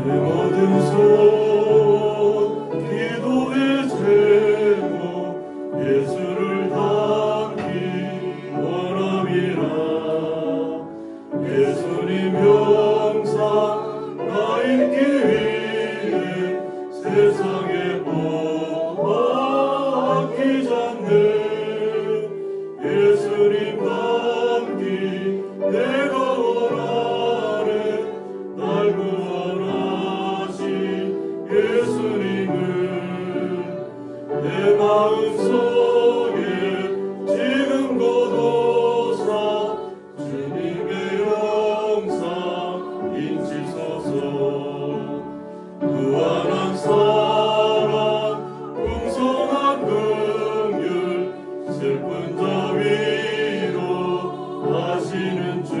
모든 소원 기도의 제목 예수를 담기 원함이라. 예수님 형상 나 읽기 위해 세상에 보아 아끼지 않는 예수님 담기 내가 원하네. 날 구원하신 예수님을 내 마음속에 지금 거둬사 주님의 영상 인치소서. 무한한 사랑 풍성한 긍휼 슬픈 자 위로 하시는 주.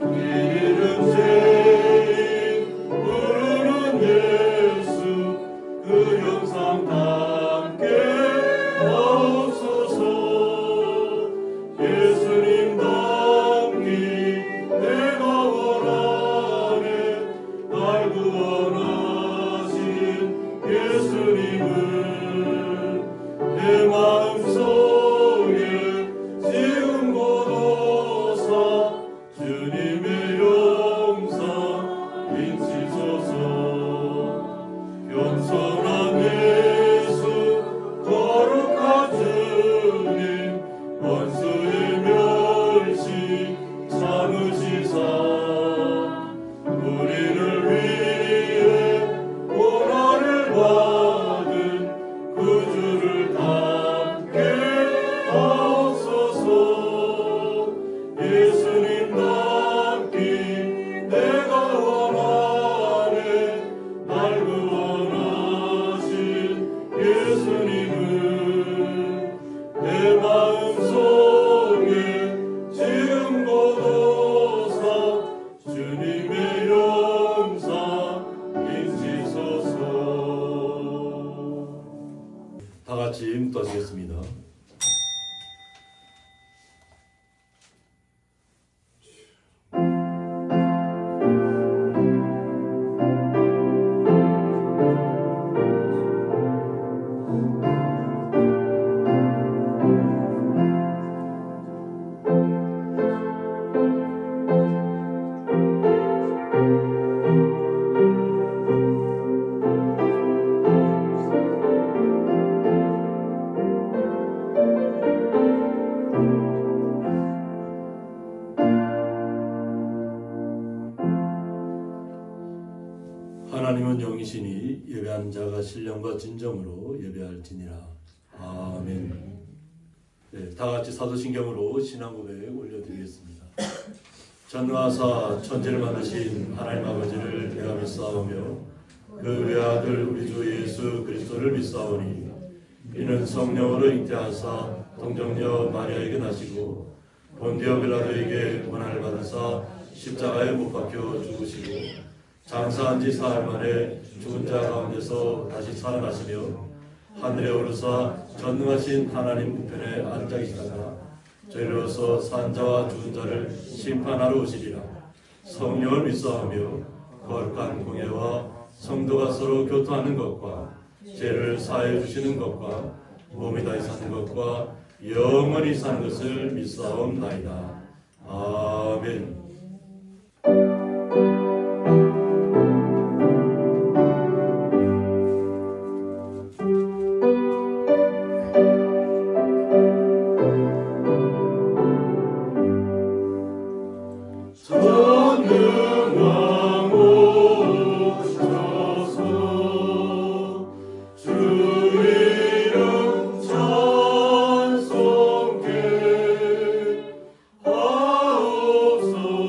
길 잃은 죄인 부르는 예수 그 형상 담게 하옵소서. 예수님 담기 내가 원하네. 날 구원하신 예수님을 내 마음속에 지금 거둬사 주님의 영상 인치소서. 겸손한 예수 거룩한 주님 원수의 멸시 참으시사 우리를 위해 고난을 받은 구주를 담게 하옵소서. 예수님 담기 내가 원하네. 날 구원하신 예수님을 내 마음속에 지금 거둬사 주님의 영상 인치소서. 다 같이 묵도하시겠습니다. 하나님은 영이시니 예배하는 자가 신령과 진정으로 예배할지니라. 아멘. 네, 다 같이 사도신경으로 신앙 고백 올려드리겠습니다. 전능하사 천지를 만드신 하나님 아버지를 내가 믿사오며 그 외아들 우리 주 예수 그리스도를 믿사오니 이는 성령으로 잉태하사 동정녀 마리아에게 나시고 본디오 빌라도에게 고난을 받으사 십자가에 못 박혀 죽으시고 장사한 지 사흘 만에 죽은 자 가운데서 다시 살아나시며 하늘에 오르사 전능하신 하나님 우편에 앉아 계시다가 저희로서 산 자와 죽은 자를 심판하러 오시리라. 성령을 믿사하며 거룩한 공예와 성도가 서로 교통하는 것과 죄를 사해 주시는 것과 몸이 다시 사는 것과 영원히 사는 것을 믿사옵나이다. 아멘. 찬송해 하옵소서.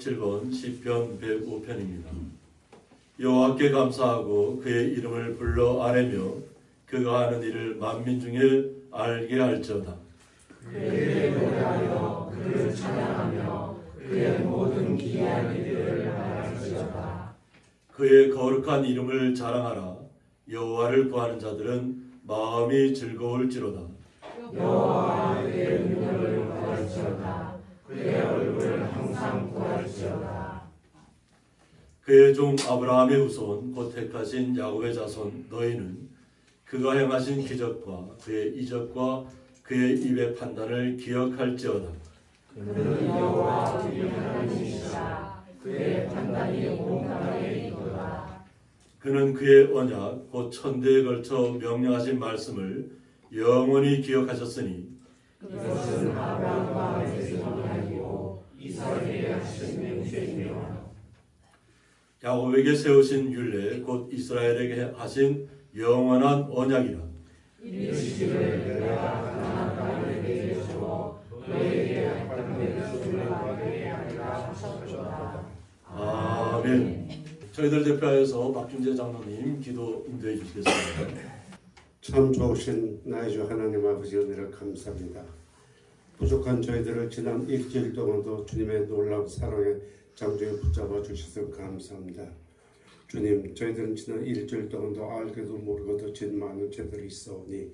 47권 시편 105편입니다. 여호와께 감사하고 그의 이름을 불러 아뢰며 그가 하는 일을 만민 중에 알게 할지어다. 그에게 노래하며 그를 찬양하며 그의 모든 기이한 일들을 말할지어다. 그의 거룩한 이름을 자랑하라. 여호와를 구하는 자들은 마음이 즐거울지로다. 여호와의 능력을 구할지어다. 그의 얼굴을 항상 구할지어다. 그의 종 아브라함의 후손 곧 택하신 야곱의 자손 너희는 그가 행하신 기적과 그의 이적과 그의 입의 판단을 기억할지어다. 그는 여호와 우리 하나님이시라. 그의 판단이 온 땅에 있도다. 그는 그의 언약 곧 천대에 걸쳐 명령하신 말씀을 영원히 기억하셨으니 이것은 아브라함과 맺으시고 이삭에게 하신 맹세이며 야곱에게 세우신 율례 곧 이스라엘에게 하신 영원한 언약이라. 이르시기를 내가 가나안 땅을 내게 주어 너희에게 땅을 주려고 하리라 하셨도다. 아멘. 저희들 대표하여서 박준재 장로님 기도 인도해 주시겠습니다. 참 좋으신 나의 주 하나님 아버지 은혜를 감사합니다. 부족한 저희들을 지난 일주일 동안도 주님의 놀라운 사랑에 장중에 붙잡아 주셔서 감사합니다. 주님, 저희들은 지난 일주일 동안도 알게도 모르고도 진 많은 죄들이 있어오니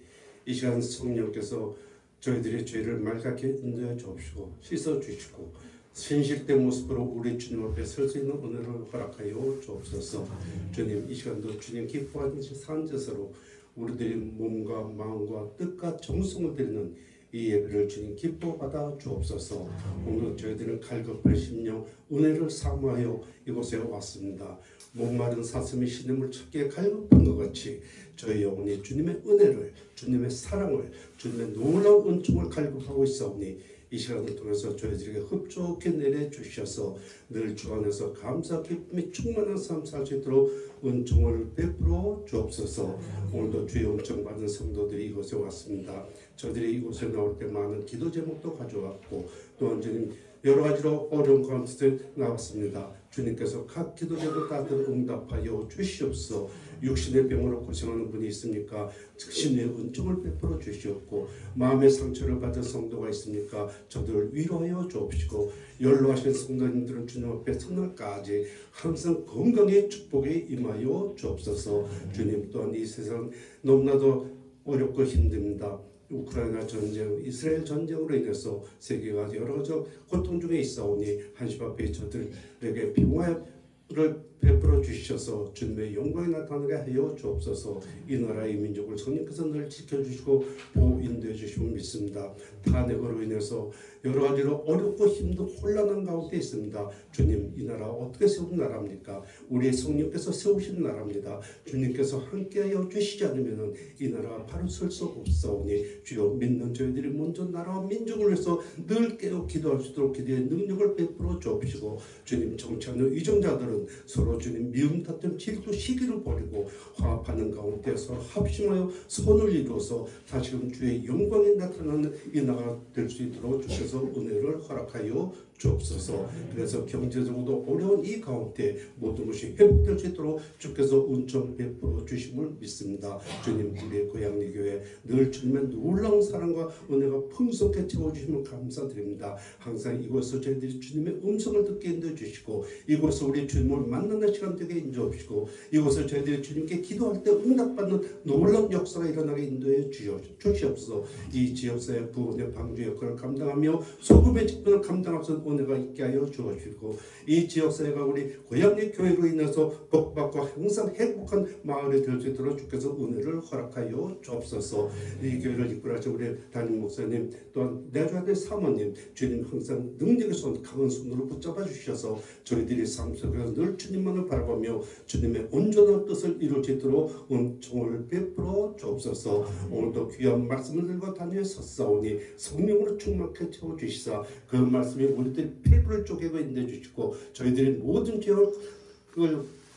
이 시간 성령께서 저희들의 죄를 맑게 인도해 주옵시고 씻어 주시고 신실된 모습으로 우리 주님 앞에 설 수 있는 은혜를 허락하여 주옵소서. 주님, 이 시간도 주님 기뻐하는 산뜻으로 우리들의 몸과 마음과 뜻과 정성을 드리는 이 예배를 주님 기뻐 받아 주옵소서. 오늘 저희들은 갈급할 심령 은혜를 사모하여 이곳에 왔습니다. 목마른 사슴이 시냇물 찾기에 갈급한 것 같이 저희 영혼이 주님의 은혜를, 주님의 사랑을, 주님의 놀라운 은총을 갈급하고 있사오니 이 시간을 통해서 저희들에게 흡족히 내려주셔서 늘 주 안에서 감사 기쁨이 충만한 삶 살 수 있도록 은총을 베풀어 주옵소서. 오늘도 주의 은총 받은 성도들이 이곳에 왔습니다. 저들이 이곳에 나올 때 많은 기도 제목도 가져왔고 또한 주님 여러 가지로 어려운 가운데 나왔습니다. 주님께서 각 기도 제목 다들 응답하여 주시옵소서. 육신의 병으로 고생하는 분이 있습니까? 신의 은총을 베풀어 주시옵고 마음의 상처를 받은 성도가 있습니까? 저들을 위로하여 주옵시고 연로하신 성도님들은 주님 앞에 성날까지 항상 건강의 축복에 임하여 주옵소서. 주님 또한 이 세상 너무나도 어렵고 힘듭니다. 우크라이나 전쟁, 이스라엘 전쟁으로 인해서 세계가 여러 가지 고통 중에 있사오니 한시 앞에 저들에게 평화를 베풀어 주셔서 주님의 영광이 나타나게 하여 주옵소서. 이 나라의 민족을 성령께서 늘 지켜주시고 보호 인도해 주시면 믿습니다. 탄핵으로 인해서 여러 가지로 어렵고 힘든 혼란한 가운데 있습니다. 주님, 이 나라 어떻게 세운 나라입니까? 우리의 성령께서 세우신 나라입니다. 주님께서 함께하여 주시지 않으면 이 나라가 바로 설 수 없사오니 주여 믿는 저희들이 먼저 나라와 민족을 위해서 늘 깨어 기도할 수 있도록 기도의 능력을 베풀어 주옵시고 주님 정치하는 위정자들은 서로 주님 미움 다툼 질투 시기를 버리고 화합하는 가운데 서로 합심하여 선을 이루어서 다시금 주의 영광이 나타나는 이 나라가 될 수 있도록 주께서 은혜를 허락하여 주옵소서. 그래서 경제적으로도 어려운 이 가운데 모든 것이 회복될 수 있도록 주께서 은총 베풀어 주심을 믿습니다. 주님, 우리의 고향리 교회 늘 주님의 놀라운 사랑과 은혜가 풍성하게 채워주시면 감사드립니다. 항상 이곳에서 저희들이 주님의 음성을 듣게 인도해 주시고 이곳에서 우리 주님을 만나는 시간 되게 인도해 주시고 이곳에서 저희들이 주님께 기도할 때 응답받는 놀라운 역사가 일어나게 인도해 주시옵소서. 이 지역사회 부원의 방주 역할을 감당하며 소금의 직분을 감당할 수 있는 은혜가 있게 하여 주시고 이 지역사회가 우리 고향리 교회로 인해서 복받고 항상 행복한 마을이 될 수 있도록 주께서 은혜를 허락하여 주옵소서. 이 교회를 이끌어가신 우리 담임 목사님 또한 내주하는 사모님 주님 항상 능력의 손 강한 손으로 붙잡아 주셔서 저희들이 삶 속에서 늘 주님만을 바라보며 주님의 온전한 뜻을 이룰 수 있도록 은총을 베풀어 주옵소서. 오늘도 귀한 말씀을 들고 다니에 섰사오니 성령으로 충만하게 채워주시사 그 말씀이 우리들의 피부를 쪼개고 인도해 주시고 저희들이 모든 죄를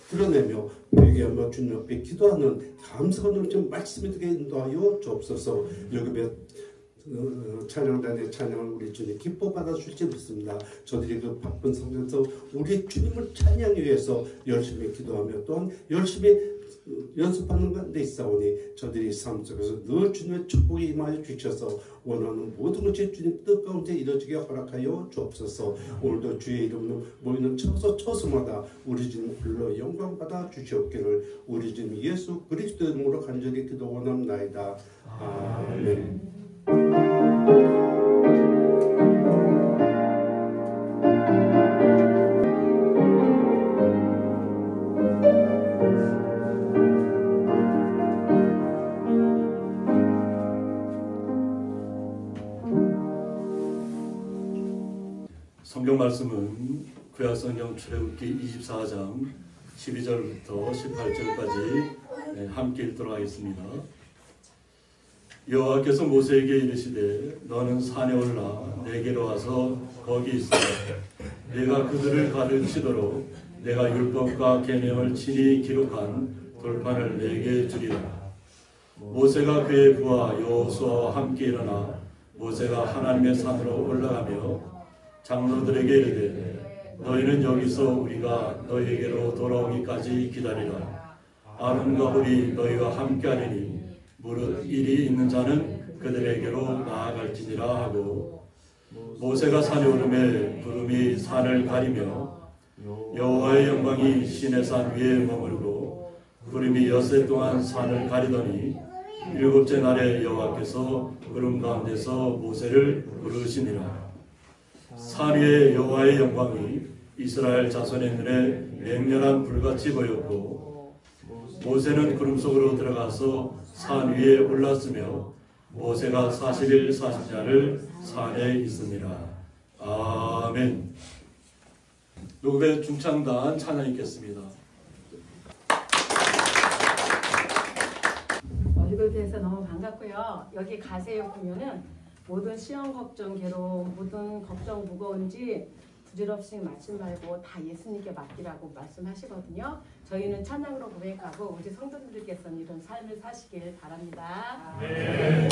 드러내며 회개하며 주님 앞에 기도하는 감사하는 말씀이 되게 인도하여 주옵소서. 여기 찬양단의 찬양을 우리 주님 기뻐 받아주실지 믿습니다. 저들이 그 바쁜 성전에서 우리 주님을 찬양하기 위해서 열심히 기도하며 또한 열심히 연습하는 데 있사오니 저들이 삶 속에서 늘 주님의 축복이 임하여 주셔서 원하는 모든 것이 주님 뜻 가운데 이루어지게 허락하여 주옵소서. 오늘도 주의 이름으로 모이는 처소마다 우리 주님 불러 영광 받아 주시옵기를 우리 주님 예수 그리스도 이름으로 간절히 기도 원합나이다. 아멘. 성경 말씀은 구약성경 출애굽기 24장 12절부터 18절까지 함께 읽도록 하겠습니다. 여호와께서 모세에게 이르시되 너는 산에 올라 내게로 와서 거기 있으라. 내가 그들을 가르치도록 내가 율법과 계명을 친히 기록한 돌판을 내게 주리라. 모세가 그의 부하 여호수아와 함께 일어나 모세가 하나님의 산으로 올라가며 장로들에게 이르되 너희는 여기서 우리가 너희에게로 돌아오기까지 기다리라. 아론과 홀이 너희와 함께하리니 무릇 일이 있는 자는 그들에게로 나아갈지니라 하고 모세가 산에 오르매 구름이 산을 가리며 여호와의 영광이 시내산 위에 머물고 구름이 엿새 동안 산을 가리더니 일곱째 날에 여호와께서 구름 가운데서 모세를 부르시니라. 산 위에 여호와의 영광이 이스라엘 자손의 눈에 맹렬한 불같이 보였고 모세는 구름 속으로 들어가서 산 위에 올랐으며 모세가 40일 40야를 산에 있습니다. 아멘. 녹음의 중창단 찬양 있겠습니다. 얼굴 뵈서 너무 반갑고요. 여기 가세요 보면은 모든 시험 걱정 괴로움 모든 걱정 무거운지 부질없이 맞지 말고 다 예수님께 맡기라고 말씀하시거든요. 저희는 찬양으로 고백하고 우리 성도님들께서는 이런 삶을 사시길 바랍니다. 네.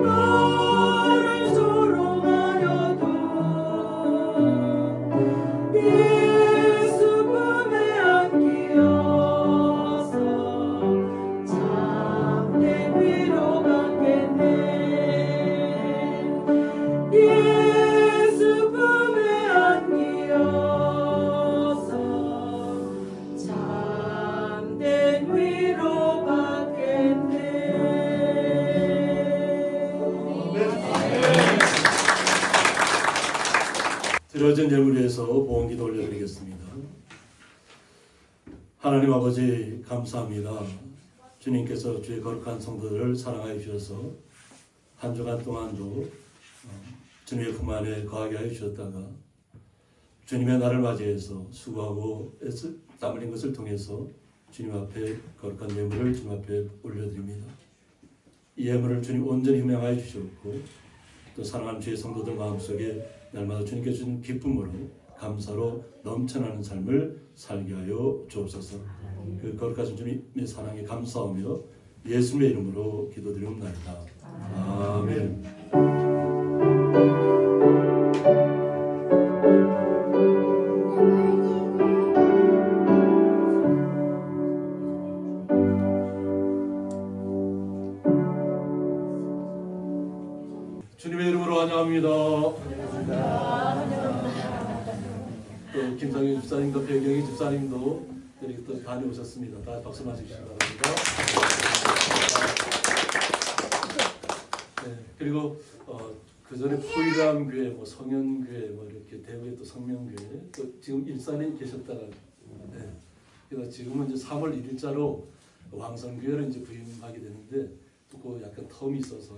너를 조롱하여도 예수 품에 안기어서 참된 위로 받겠네. 드려진 예물 위해서 보험기도 올려드리겠습니다. 하나님 아버지 감사합니다. 주님께서 주의 거룩한 성도들을 사랑하여 주셔서 한 주간 동안도 주님의 품 안에 거하게 하여 주셨다가 주님의 날을 맞이해서 수고하고 땀 흘린 것을 통해서 주님 앞에 거룩한 예물을 주님 앞에 올려드립니다. 이 예물을 주님 온전히 흠양하여 주셨고 또 사랑하는 주의 성도들 마음속에 날마다 주님께 주신 기쁨으로 감사로 넘쳐나는 삶을 살게 하여 주옵소서. 그 거룩하신 주님의 사랑에 감사하며 예수님의 이름으로 기도드리옵나이다. 아멘. 주님의 이름으로 환영합니다. 또 김상윤 집사님과 배경희 집사님도 여기 또 다녀오셨습니다. 다 박수 맞으시기 바랍니다. 네, 그리고 그 전에 포이람 교회, 뭐 성현교회, 뭐 이렇게 대구에 또 성명교회, 또 지금 일산에 계셨다가, 네, 그래서 지금은 이제 3월 1일자로 왕성교회를 이제 부임하게 되는데 또 약간 텀이 있어서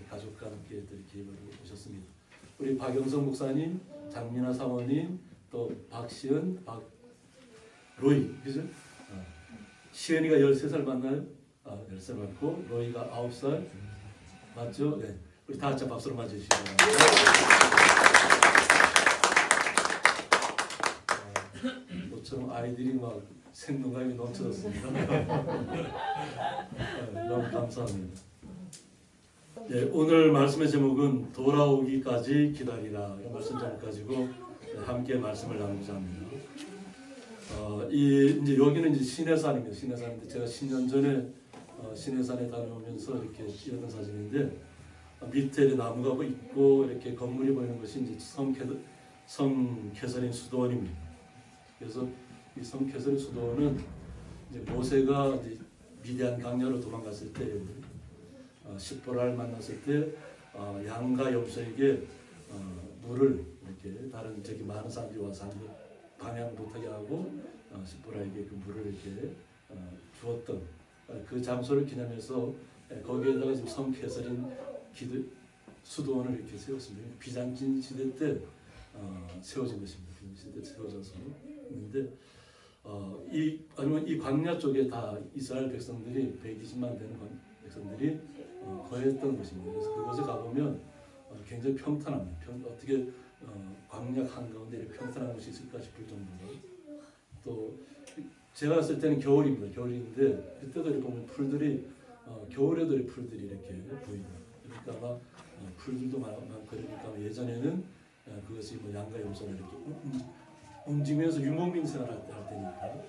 가족과 함께 이렇게 오셨습니다. 우리 박영성 목사님, 장민아 사모님, 또 박시은, 로이, 그죠? 시은이가 13살 맞나요? 13살 맞고 로이가 9살 맞죠? 네. 우리 다 같이 박수로 맞으시기 바랍니다. 모처럼 아이들이 막 생동감이 넘쳐졌습니다. 너무 감사합니다. 네, 오늘 말씀의 제목은 돌아오기까지 기다리라 이런 말씀 좀 가지고 함께 말씀을 나누고자 합니다. 이제 여기는 이제 신해산입니다. 신해산인데 제가 10년 전에 신해산에 다녀오면서 이렇게 찍었던 사진인데 밑에 나무가 있고 이렇게 건물이 보이는 것이 이제 성 캐서린 수도원입니다. 그래서 이 성 캐서린 수도원은 이제 모세가 이제 미디안 강야로 도망갔을 때 십보라를 만났을 때 양과 염소에게 물을 이렇게 다른 저기 많은 사람들이 와서 방향 못하게 하고 십보라에게 그 물을 이렇게 주었던 그 장소를 기념해서 거기에다가 지금 성 캐서린 수도원을 이렇게 세웠습니다. 비잔틴 시대 때 세워진 것입니다. 비잔틴 시대 때 세워져서 있는데 이 광야 쪽에 다 이스라엘 백성들이 120만 되는 백성들이 거했던 것입니다. 그래서 그곳에 가보면 굉장히 평탄합니다. 어떻게 광야 한가운데 이렇게 평탄한 곳이 있을까 싶을 정도로 또 제가 봤을 때는 겨울입니다. 겨울인데 그때도 이렇게 보면 풀들이 겨울에도 이 풀들이 이렇게 보입니다. 그러니까 아마 풀들도 많고 그러니까 예전에는 그것이 뭐 양과 염소나 이렇게 움직이면서 유목민 생활할 때니까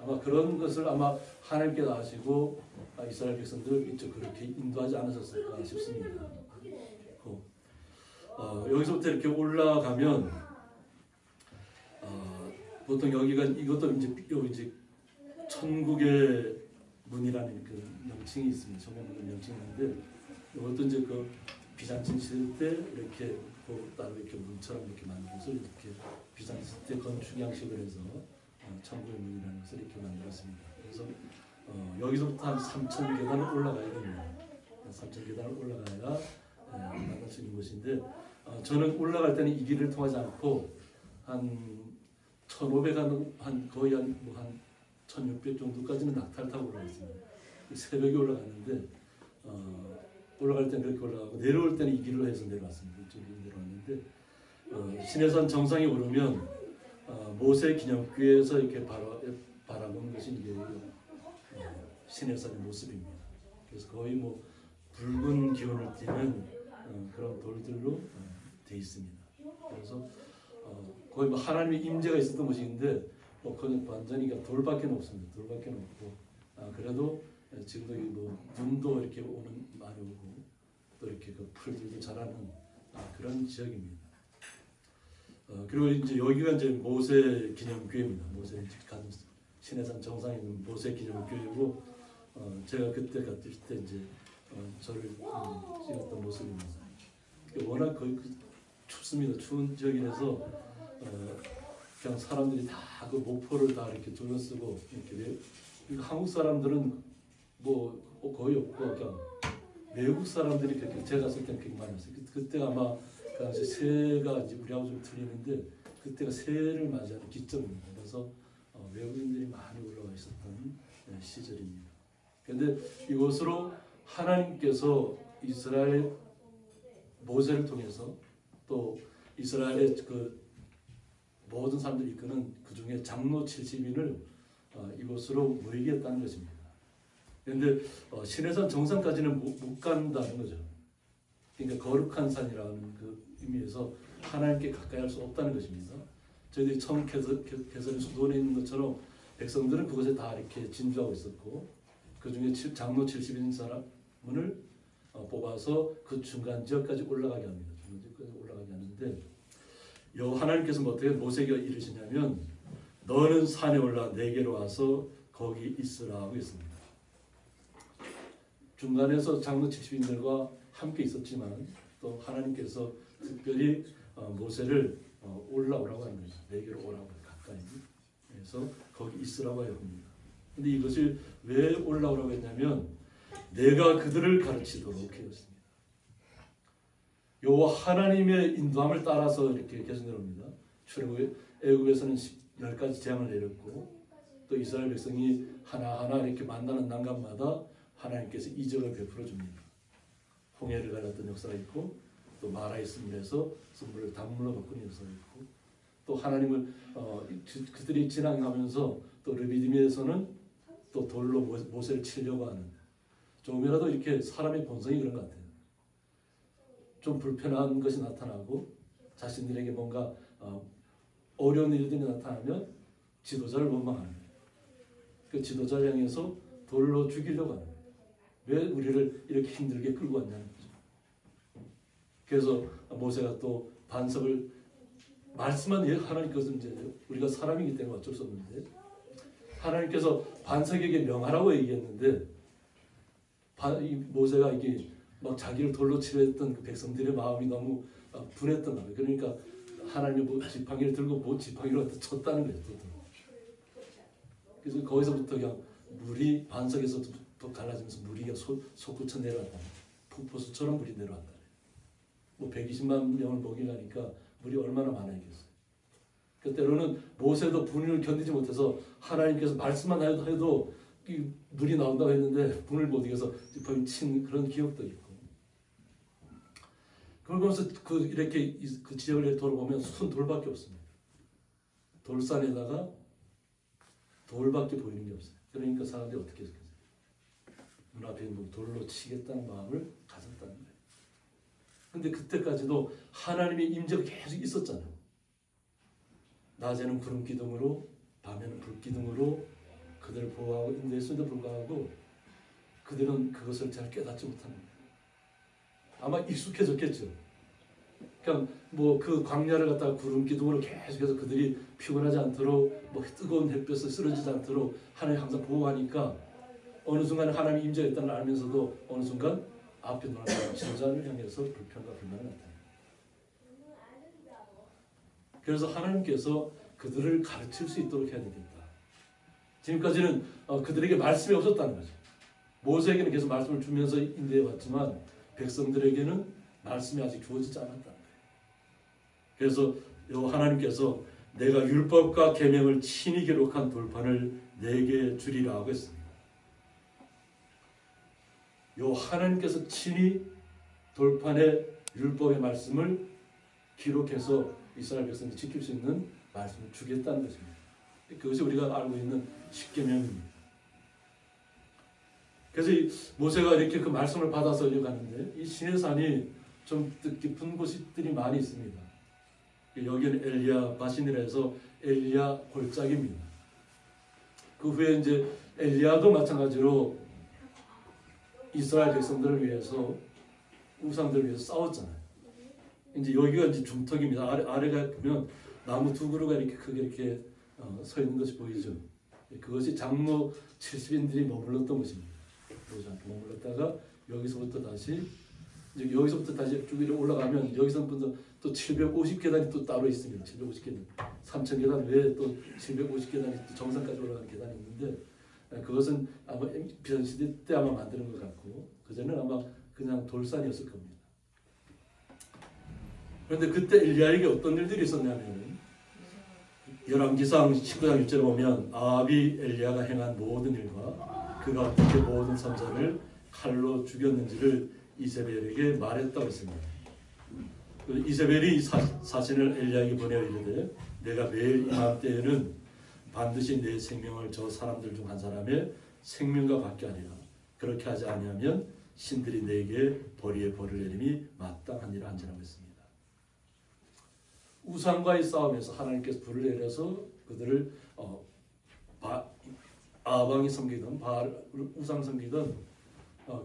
아마 그런 것을 아마 하나님께서 아시고 이스라엘 백성들을 그렇게 인도하지 않으셨을까 싶습니다. 여기서부터 이렇게 올라가면 보통 여기가 이것도 이제 천국의 문이라는 그 명칭이 있습니다. 천국의 문 명칭이 있는데 이것도 이제 그 비잔틴 시대 때 이렇게 따로 이렇게 문처럼 이렇게 만들어서 이렇게 비잔틴 시대 건축 양식을 해서 천국의 문이라는 것을 이렇게 만들었습니다. 그래서 여기서부터 한 3,000계단을 올라가야 됩니다. 3,000계단을 올라가야 만날 수 있는 곳인데 저는 올라갈 때는 이 길을 통하지 않고 한 1,500 거의 한 1,600 정도까지는 낙타를 타고 올라갔습니다. 새벽에 올라갔는데 올라갈 때는 그렇게 올라가고 내려올 때는 이 길로 해서 내려왔습니다. 이쪽으로 내려왔는데 신해산 정상에 오르면 모세 기념교회에서 이렇게 바라보는 것이 이게 신해산의 모습입니다. 그래서 거의 뭐 붉은 기운을 띠는 그런 돌들로 되어 있습니다. 그래서 거의 뭐 하나님의 임재가 있었던 곳인데 그건 완전히 돌밖에 없습니다. 돌밖에 없고 그래도 지금도 뭐 눈도 이렇게 많이 오고 또 이렇게 그 풀들도 자라는 그런 지역입니다. 그리고 이제 여기가 이제 모세 기념교회입니다. 모세 간 시내산 정상에 있는 모세 기념교회고, 제가 그때 갔을 때 이제 저를 찍었던 모습입니다. 워낙 거기 춥습니다. 추운 지역이라서 그냥 사람들이 다 그 목포를 다 이렇게 둘러쓰고 이렇게 한국 사람들은 뭐 거의 없고 그냥 외국 사람들이 그렇게 제가 갔을 때는 굉장히 많았어요. 그때 아마 그 당시 새해가 이제 우리하고 좀 틀리는데 그때가 새해를 맞이하는 기점입니다. 그래서 외국인들이 많이 올라와 있었던 시절입니다. 그런데 이곳으로 하나님께서 이스라엘 모세를 통해서 또 이스라엘의 그 모든 사람들이 이끄는 그 중에 장로 70인을 이곳으로 모이게 했다는 것입니다. 그런데 시내산 정상까지는 못 간다는 거죠. 그러니까 거룩한 산이라는 그 의미에서 하나님께 가까이 할 수 없다는 것입니다. 저희들이 처음 개설의 수도원에 있는 것처럼 백성들은 그곳에 다 이렇게 진주하고 있었고 그 중에 장로 70인 사람을 뽑아서 그 중간 지역까지 올라가게 합니다. 중간 지역까지 올라가게 하는데 하나님께서 어떻게 모세에게 이르시냐면 너는 산에 올라 내게로 와서 거기 있으라 하고 있습니다. 중간에서 장로 70인들과 함께 있었지만 또 하나님께서 특별히 모세를 올라오라고 하는 거죠. 내게로 오라고 가까이. 그래서 거기 있으라고 합니다. 근데 이것을 왜 올라오라고 했냐면 내가 그들을 가르치도록 하였습니다. 요 하나님의 인도함을 따라서 이렇게 계속 내려옵니다. 출애굽 애굽에서는 10가지 재앙을 내렸고 또 이스라엘 백성이 하나하나 이렇게 만나는 난간마다 하나님께서 이적을 베풀어 줍니다. 홍해를 갈랐던 역사가 있고 또 마라의 쓴물에서 쓴물을 단물로 바꾸는 역사가 있고 또 하나님을 그들이 진앙하면서 또 르비딤에서는 또 돌로 모세를 치려고 하는 조금이라도 이렇게 사람의 본성이 그런 것 같아요. 좀 불편한 것이 나타나고 자신들에게 뭔가 어려운 일들이 나타나면 지도자를 원망하는 거예요. 그 지도자를 향해서 돌로 죽이려고 하는 거예요. 왜 우리를 이렇게 힘들게 끌고 왔냐는 거죠. 그래서 모세가 또 반석을 말씀한 하나님께서 이제 우리가 사람이기 때문에 어쩔 수 없는데 하나님께서 반석에게 명하라고 얘기했는데 모세가 이게 막 자기를 돌로 치려 했던 그 백성들의 마음이 너무 분했던 거예요. 그러니까 하나님의 지팡이를 들고 지팡이로 갖다 쳤다는 거예요. 그래서 거기서부터 그냥 물이 반석에서 또 갈라지면서 물이 솟구쳐 내려왔다. 폭포수처럼 물이 내려왔다. 뭐 120만 명을 먹이려니까 물이 얼마나 많아야겠어요. 그 때로는 모세도 분을 견디지 못해서 하나님께서 말씀만 해도 이 물이 나온다고 했는데 분을 못 이겨서 지팡이 친 그런 기억도 있고. 그러면서 이렇게 그 지역을 돌아보면 순 돌밖에 없습니다. 돌산에다가 돌밖에 보이는 게 없어요. 그러니까 사람들이 어떻게 했겠어요? 눈앞에 있는 돌로 치겠다는 마음을 가졌다는 거예요. 근데 그때까지도 하나님의 임재가 계속 있었잖아요. 낮에는 구름 기둥으로 밤에는 불 기둥으로 그들을 보호하고 인도했음에도 불구하고 그들은 그것을 잘 깨닫지 못하는 거예요. 아마 익숙해졌겠죠. 그냥 뭐 그 광야를 갖다가 구름 기둥으로 계속해서 그들이 피곤하지 않도록 뭐 뜨거운 햇볕에 쓰러지지 않도록 하나님 항상 보호하니까 어느 순간 하나님의 임재가 있다는 걸 알면서도 어느 순간 앞에 놓아놓은 지도자를 향해서 불평과 불만을 나타내요. 그래서 하나님께서 그들을 가르칠 수 있도록 해야 되겠다. 지금까지는 그들에게 말씀이 없었다는 거죠. 모세에게는 계속 말씀을 주면서 인도해 왔지만 백성들에게는 말씀이 아직 주어지지 않았다는 거예요. 그래서 하나님께서 내가 율법과 계명을 친히 기록한 돌판을 내게 주리라 하고 했습니다. 하나님께서 친히 돌판에 율법의 말씀을 기록해서 이스라엘 백성들이 지킬 수 있는 말씀을 주겠다는 것입니다. 그것이 우리가 알고 있는 십계명입니다. 그래서 모세가 이렇게 그 말씀을 받아서 이어가는데 이 시내산이 좀 뜻깊은 곳들이 많이 있습니다. 여기는 엘리야 바신이라 해서 엘리야 골짜기입니다. 그 후에 이제 엘리야도 마찬가지로 이스라엘 백성들을 위해서 우상들을 위해서 싸웠잖아요. 이제 여기가 이제 중턱입니다. 아래가 보면 나무 두 그루가 이렇게 크게 이렇게 서 있는 것이 보이죠. 그것이 장로 70인들이 머물렀던 것입니다. 그래서 머물렀다가 여기서부터 다시 쭉 이렇게 올라가면 여기서부터 또 750계단이 또 따로 있습니다. 750계단, 3000계단 외에 또 750계단이 또 정상까지 올라가는 계단이 있는데 그것은 아마 비선시대 때 아마 만드는 것 같고 그전에는 아마 그냥 돌산이었을 겁니다. 그런데 그때 엘리야에게 어떤 일들이 있었냐면 열왕기상 19장 1절에 보면 아합이 엘리야가 행한 모든 일과 그가 어떻게 모든 선자를 칼로 죽였는지를 이세벨에게 말했다고 했습니다. 이세벨이 사신을 엘리야에게 보내어 이르되 내가 매일 이맘때에는 반드시 내 생명을 저 사람들 중 한 사람의 생명과 같게 하리라. 그렇게 하지 아니하면 신들이 내게 벌이에 벌을 내림이 마땅하니라 한지라고 했습니다. 우상과의 싸움에서 하나님께서 불을 내려서 그들을 아방이 섬기던 우상 섬기던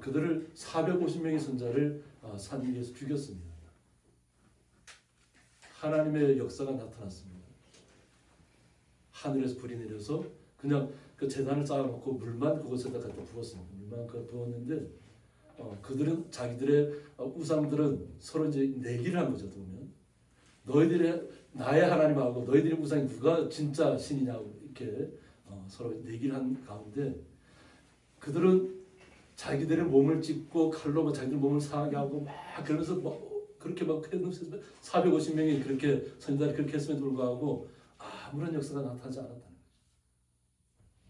그들을 450명의 선자를 산 위에서 죽였습니다. 하나님의 역사가 나타났습니다. 하늘에서 불이 내려서 그냥 그 제단을 쌓아놓고 물만 그곳에다 갖다 부었습니다. 물만 그 부었는데 그들은 자기들의 우상들은 서로 이제 내기를 한 거죠. 보면 너희들의 나의 하나님하고 너희들의 우상이 누가 진짜 신이냐고 이렇게 서로 내기를 한 가운데 그들은 자기들의 몸을 찢고 칼로 자기들 몸을 상하게 하고 막 그러면서 그렇게 막 450명이 그렇게 선지자들이 그렇게 했음에도 불구하고 아무런 역사가 나타나지 않았다는 거죠.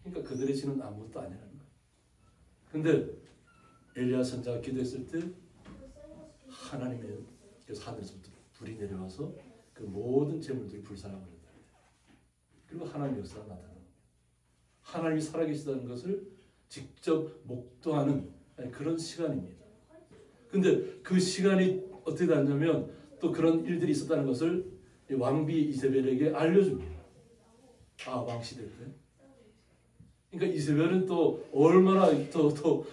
그러니까 그들의 신은 아무것도 아니라는 거예요. 그런데 엘리야 선지자가 기도했을 때 하나님의 하늘에서부터 불이 내려와서 그 모든 재물들이 불살라버렸다. 그리고 하나님의 역사가 나타나는 거예요. 하나님이 살아계시다는 것을 직접 목도하는 그런 시간입니다. 근데 그 시간이 어떻게 됐냐면 또 그런 일들이 있었다는 것을 왕비 이세벨에게 알려줍니다. 왕시대 때. 그러니까 이세벨은 또 얼마나 더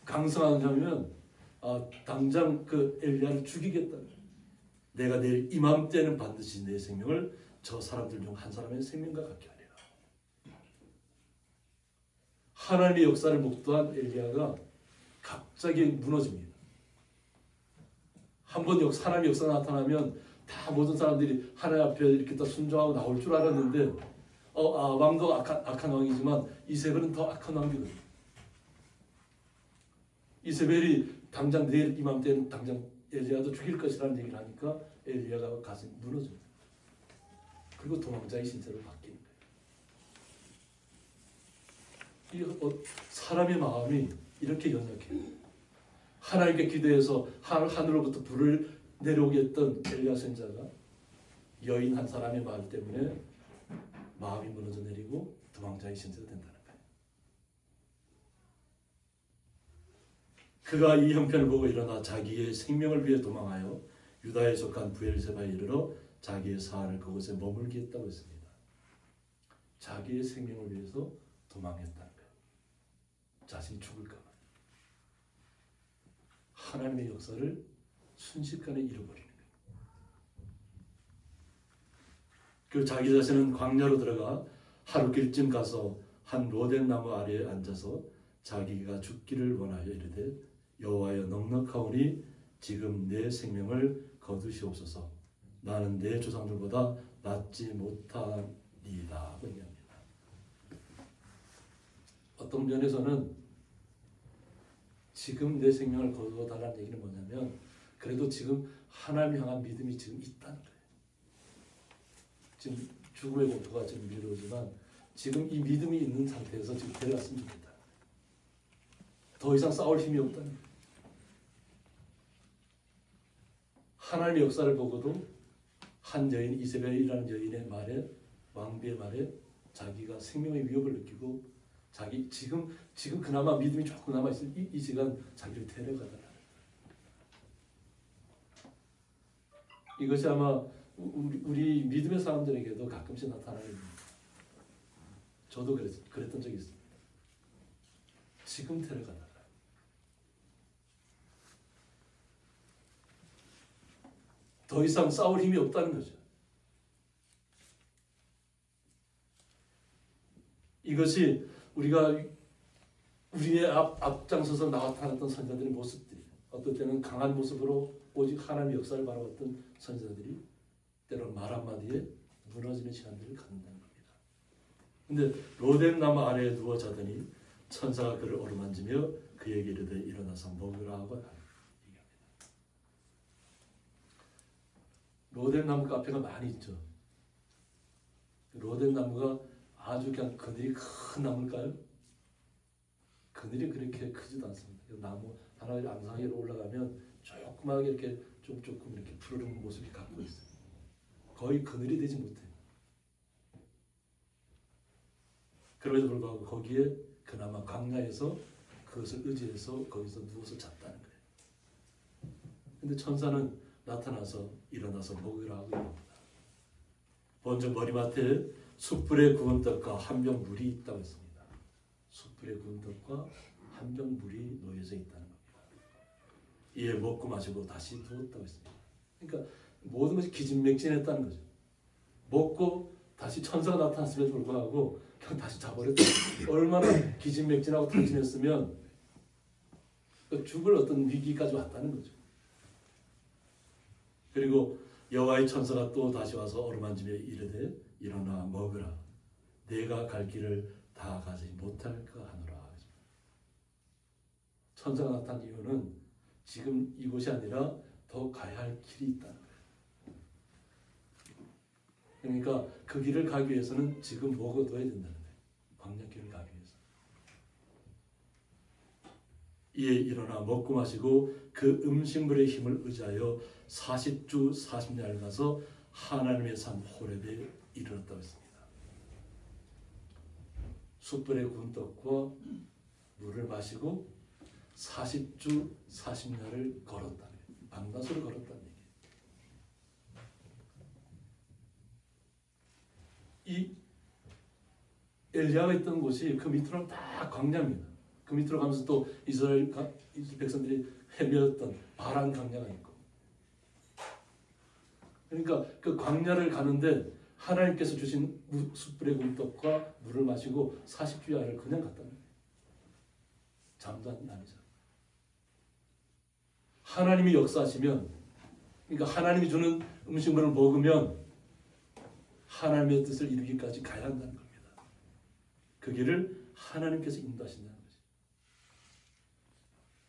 강성하냐면 당장 그 엘리야를 죽이겠다는 거예요. 내가 내일 이맘때는 반드시 내 생명을 저 사람들 중 한 사람의 생명과 같게 하리라. 하나님의 역사를 목도한 엘리야가 갑자기 무너집니다. 한번 하나님의 역사가 나타나면 다 모든 사람들이 하나님 앞에 이렇게 다 순종하고 나올 줄 알았는데 왕도 악한 왕이지만 이세벨은 더 악한 왕이거든요. 이세벨이 당장 내일 이맘때는 당장 엘리야도 죽일 것이라는 얘기를 하니까 엘리야가 가슴이 무너집니다. 그리고 도망자의 신세로 바뀌는 거예요. 사람의 마음이 이렇게 연약해요. 하나님께 기도해서 하늘로부터 불을 내려오게 했던 엘리야 선지자가 여인 한 사람의 말 때문에 마음이 무너져 내리고 도망자의 신세가 된다는 거예요. 그가 이 형편을 보고 일어나 자기의 생명을 위해 도망하여 유다에 속한 브엘세바에 이르러 자기의 사안을 그곳에 머물게 했다고 했습니다. 자기의 생명을 위해서 도망했다는 거예요. 자신이 죽을까 봐. 하나님의 역사를 순식간에 잃어버리는 거예요. 그 자기 자신은 광야로 들어가 하루길쯤 가서 한 로덴 나무 아래에 앉아서 자기가 죽기를 원하여 이르되 여호와여 넉넉하오니 지금 내 생명을 거두시옵소서. 나는 내 조상들보다 낫지 못하니이다. 얘기합니다. 어떤 면에서는 지금 내 생명을 거두어달라는 얘기는 뭐냐면 그래도 지금 하나님 향한 믿음이 지금 있다는 거예요. 지금 죽음의 공포가 지금 미루지만 지금 이 믿음이 있는 상태에서 지금 데려갔으면 좋겠다. 더 이상 싸울 힘이 없다는 거예요. 하나님의 역사를 보고도 한 여인 이세벨이라는 여인의 말에 왕비의 말에 자기가 생명의 위협을 느끼고 자기 지금 그나마 믿음이 조금 남아 있을 이 시간 자기를 데려가달라. 이것이 아마 우리 믿음의 사람들에게도 가끔씩 나타나는 일입니다. 저도 그랬던 적이 있습니다. 지금 데려가달라. 더 이상 싸울 힘이 없다는 거죠. 이것이 우리가 우리의 앞장서서 나타났던 선지자들의 모습들이 어떨 때는 강한 모습으로 오직 하나님의 역사를 바라봤던 선지자들이 때로 말 한마디에 무너지는 시간들을 갖는다는 겁니다. 근데 로뎀 나무 아래에 누워 자더니 천사가 그를 어루만지며 그에게 이르되 일어나서 먹으라 하고 얘기합니다. 로뎀 나무 카페가 많이 있죠. 로뎀 나무가 아주 그냥 그늘이 큰 나무일까요? 그늘이 그렇게 크지도 않습니다. 나무 하나의 암상 위로 올라가면 조그맣게 이렇게 조금 이렇게 푸르른 모습이 갖고 있어요. 거의 그늘이 되지 못해요. 그럼에도 불구하고 거기에 그나마 광야에서 그것을 의지해서 거기서 누워서 잤다는 거예요. 근데 천사는 나타나서 일어나서 먹으라 하고 있습니다. 먼저 머리맡에 숯불에 구운 떡과 한 병 물이 있다고 했습니다. 숯불에 구운 떡과 한 병 물이 놓여져 있다는 겁니다. 이에 먹고 마시고 다시 누웠다고 했습니다. 그러니까 모든 것이 기진맥진했다는 거죠. 먹고 다시 천사가 나타났음에도 불구하고 그냥 다시 자버렸다. 얼마나 기진맥진하고 탄진했으면 죽을 어떤 위기까지 왔다는 거죠. 그리고 여호와의 천사가 또 다시 와서 어루만지며 이르되 일어나 먹으라. 내가 갈 길을 다 가지 못할까 하노라. 천사가 나타난 이유는 지금 이곳이 아니라 더 가야 할 길이 있다는 거예요. 그러니까 그 길을 가기 위해서는 지금 먹어둬야 된다는 거예요. 광야길을 가기 위해서. 이에 일어나 먹고 마시고 그 음식물의 힘을 의지하여 40주 40년을 가서 하나님의 산 호렙에 이르렀다고 했습니다. 숯불에 구운 떡과 물을 마시고 40주 40년을 걸었다는 거예요. 방다소를 걸었다는 얘기예요. 이 엘리야가 있던 곳이 그 밑으로 다 광야입니다. 그 밑으로 가면서 또 이스라엘 백성들이 헤매었던 바란 광야가 있고, 그러니까 그 광야를 가는데 하나님께서 주신 숯불의 구운 떡과 물을 마시고 40주야를 그냥 갔다는 거예요. 잠도 아니죠. 하나님이 역사하시면, 그러니까 하나님이 주는 음식물을 먹으면 하나님의 뜻을 이루기까지 가야 한다는 겁니다. 그 길을 하나님께서 인도하신다는 거죠.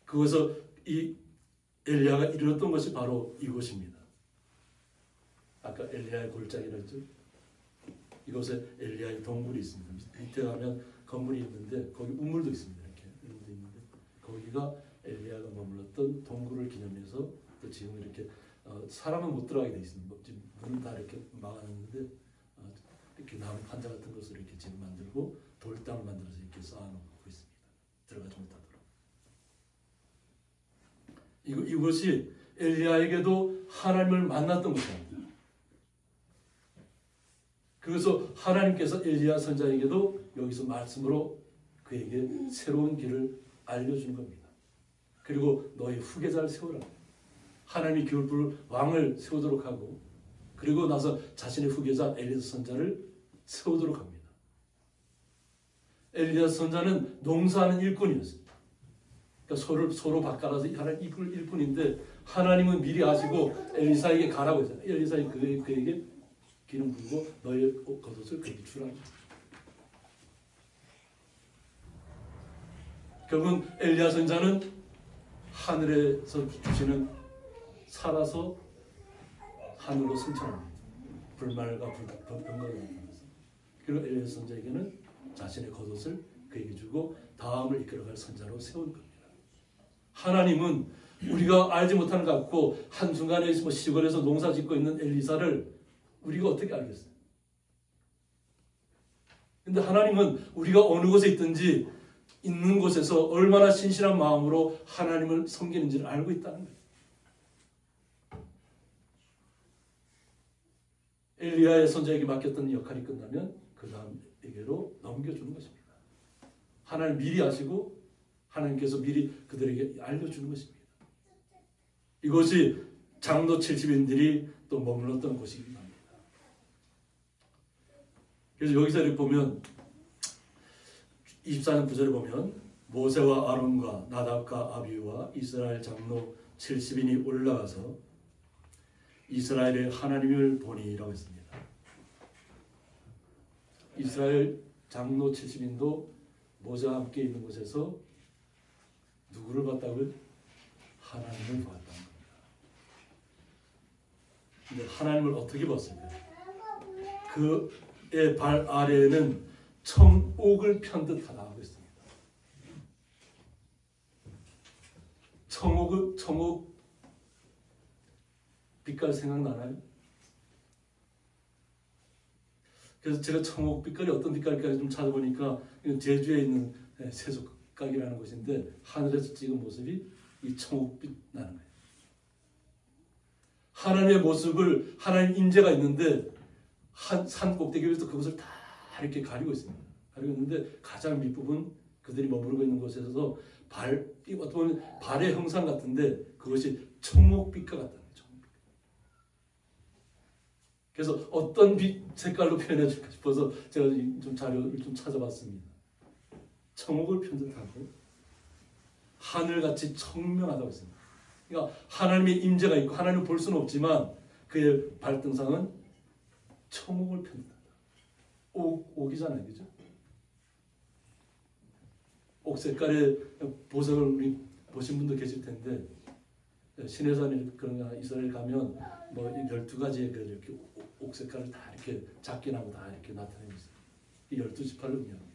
그것서 이 엘리야가 이르렀던 것이 바로 이곳입니다. 아까 엘리야의 골짜기라 했죠. 이곳에 엘리야의 동굴이 있습니다. 밑에 가면 건물이 있는데 거기 우물도 있습니다. 이렇게 우물도 있는데 거기가 엘리야가 머물렀던 동굴을 기념해서 또 지금 이렇게 사람은 못 들어가게 돼 있습니다. 지금 문을 다 이렇게 막아놨는데 이렇게 나무 판자 같은 것을 이렇게 지금 만들고 돌담을 만들어서 이렇게 쌓아놓고 있습니다. 들어가지 못하도록. 이것이 엘리야에게도 하나님을 만났던 것입니다. 그래서 하나님께서 엘리야 선지자에게도 여기서 말씀으로 그에게 새로운 길을 알려주는 겁니다. 그리고 너희 후계자를 세우라. 하나님이 기울불 왕을 세우도록 하고, 그리고 나서 자신의 후계자 엘리야 선지자를 세우도록 합니다. 엘리야 선지자는 농사하는 일꾼이었습니다. 그러니까 서로 바꿔라서 하나님 일꾼인데 하나님은 미리 아시고 엘리사에게 가라고 했잖아요. 엘리사에 그에게 기름 부고 너의 겉옷을 그에게 주라. 결국은 엘리야 선지자는 하늘에서 주시는 살아서 하늘로 승천합니다. 불말과 병거가 나타나서. 그리고 엘리야 선지자에게는 자신의 겉옷을 그에게 주고 다음을 이끌어갈 선지자로 세운 겁니다. 하나님은 우리가 알지 못하는 것 같고 한순간에 시골에서 농사 짓고 있는 엘리사를 우리가 어떻게 알겠어요? 근데 하나님은 우리가 어느 곳에 있든지 있는 곳에서 얼마나 신실한 마음으로 하나님을 섬기는지를 알고 있다는 거예요. 엘리야의 선지자에게 맡겼던 역할이 끝나면 그 다음에게로 넘겨주는 것입니다. 하나님 미리 아시고 하나님께서 미리 그들에게 알려주는 것입니다. 이것이 장로 70인들이 또 머물렀던 곳이기도 합니다. 그래서 여기서 이렇게 보면 24장 9절에 보면 모세와 아론과 나답과 아비후와 이스라엘 장로 70인이 올라가서 이스라엘의 하나님을 보니라고 했습니다. 이스라엘 장로 70인도 모세와 함께 있는 곳에서 누구를 봤다고요? 하나님을 봤다는 겁니다. 근데 하나님을 어떻게 봤습니까? 그의 발 아래에는 청옥을 편듯하다 하고 있습니다. 청옥 빛깔 생각나나요? 그래서 제가 청옥 빛깔이 어떤 빛깔일까 좀 찾아보니까 제주에 있는 세속각이라는 곳인데 하늘에서 찍은 모습이 이 청옥빛 나는 거예요. 하나님의 모습을 하나님 임재가 있는데 산 꼭대기에서 그것을 다 이렇게 가리고 있습니다. 가리고 있는데 가장 밑부분 그들이 머무르고 있는 곳에서 어떻게 보면 발의 형상 같은데 그것이 청옥빛과 같다는 거예요. 청옥빛. 그래서 어떤 빛 색깔로 표현해 줄까 싶어서 제가 좀 자료를 좀 찾아봤습니다. 청옥을 편듯하고 하늘같이 청명하다고 했습니다. 그러니까 하나님의 임재가 있고 하나님을 볼 수는 없지만 그의 발등상은 청옥을 편듯하다. 옥이잖아요, 그죠? 옥 색깔의 보석을 우리 보신 분도 계실 텐데 시내산에 그런 이스라엘 가면 뭐 12가지의 그 이렇게 옥 색깔을 다 이렇게 작게 나고 다 이렇게 나타내고 있어요. 이 12지파를 의미합니다.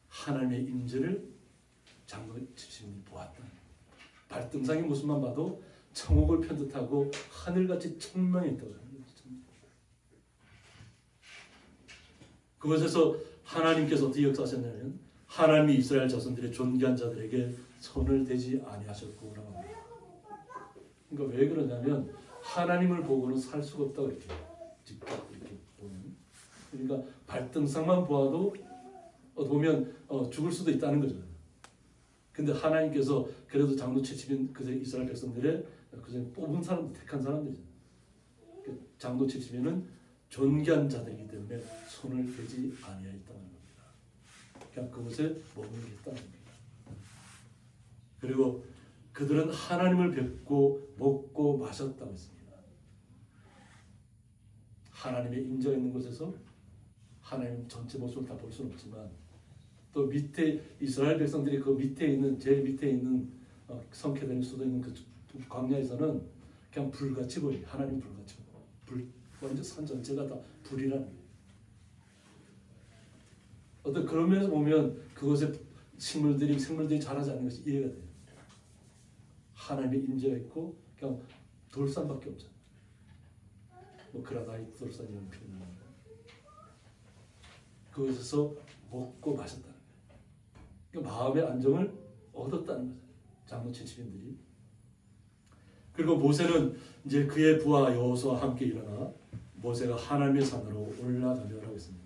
하나님의 임재를 장로 70인이 보았다. 발등상의 모습만 봐도 청옥을 편듯하고 하늘같이 청명했다고 합니다. 그것에서 하나님께서 어떻게 역사하셨냐면 하나님이 이스라엘 자손들의 존귀한 자들에게 손을 대지 아니하셨구라고 합니다. 그러니까 왜 그러냐면 하나님을 보고는 살 수가 없다고 이렇게 직접 이렇게 보면, 그러니까 발등상만 보아도 보면 죽을 수도 있다는 거죠. 근데 하나님께서 그래도 장로 70인 그 이스라엘 백성들의 그중에 뽑은 사람, 택한 사람들이죠. 장로 70인은 존귀한 자들이기 때문에 손을 대지 아니하였다는 겁니다. 그냥 그곳에 머물겠다는 겁니다. 그리고 그들은 하나님을 뵙고 먹고 마셨다고 했습니다. 하나님의 임재가 있는 곳에서 하나님 전체 모습을 다 볼 수는 없지만 또 밑에 이스라엘 백성들이 그 밑에 있는 제일 밑에 있는 성케될 수도 있는 그 광야에서는 그냥 불같이 보여요. 하나님 불같이 보여요. 완전 산 전체가 다 불이라는 거예요. 어떤 그런 면에서 보면 그곳에 생물들이 자라지 않는 것이 이해가 돼요. 하나님의 임재가 있고 그냥 돌산밖에 없잖아요. 뭐 그라다이트 돌산 이런 표현을 합니다. 그곳에서 먹고 마셨다는 거예요. 그러니까 마음의 안정을 얻었다는 거죠. 장로 70인들이. 그리고 모세는 이제 그의 부하 여호수아와 함께 일어나 모세가 하나님의 산으로 올라가려고 했습니다.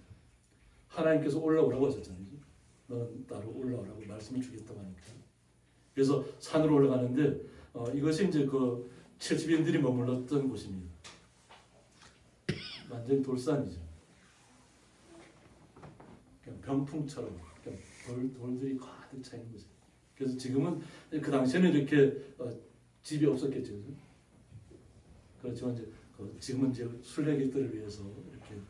하나님께서 올라오라고 하셨잖아요. 너는 따로 올라오라고 말씀을 주겠다고 하니까. 그래서 산으로 올라가는데 이것이 이제 그 70인들이 머물렀던 곳입니다. 완전히 돌산이죠. 그냥 병풍처럼 그냥 돌들이 가득 차 있는 곳이에요. 그래서 지금은 그 당시에는 이렇게 집이 없었겠죠. 그렇지만 이제 지금은 이제 순례객들을 위해서 이렇게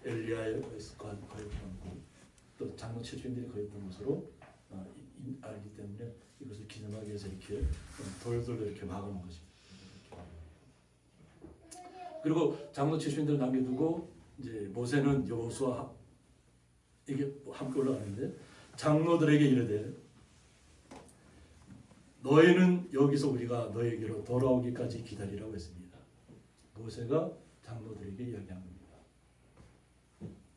엘리야의 거였고 또 장로 70인들이 거였던 것으로 알기 때문에 이것을 기념하기 위해서 이렇게 돌돌로 이렇게 막아놓은 것입니다. 그리고 장로 70인들을 남겨두고 이제 모세는 여호수아 이게 함께 올라가는데 장로들에게 이르되 너희는 여기서 우리가 너에게로 돌아오기까지 기다리라고 했습니다. 모세가 장로들에게 이야기한 겁니다.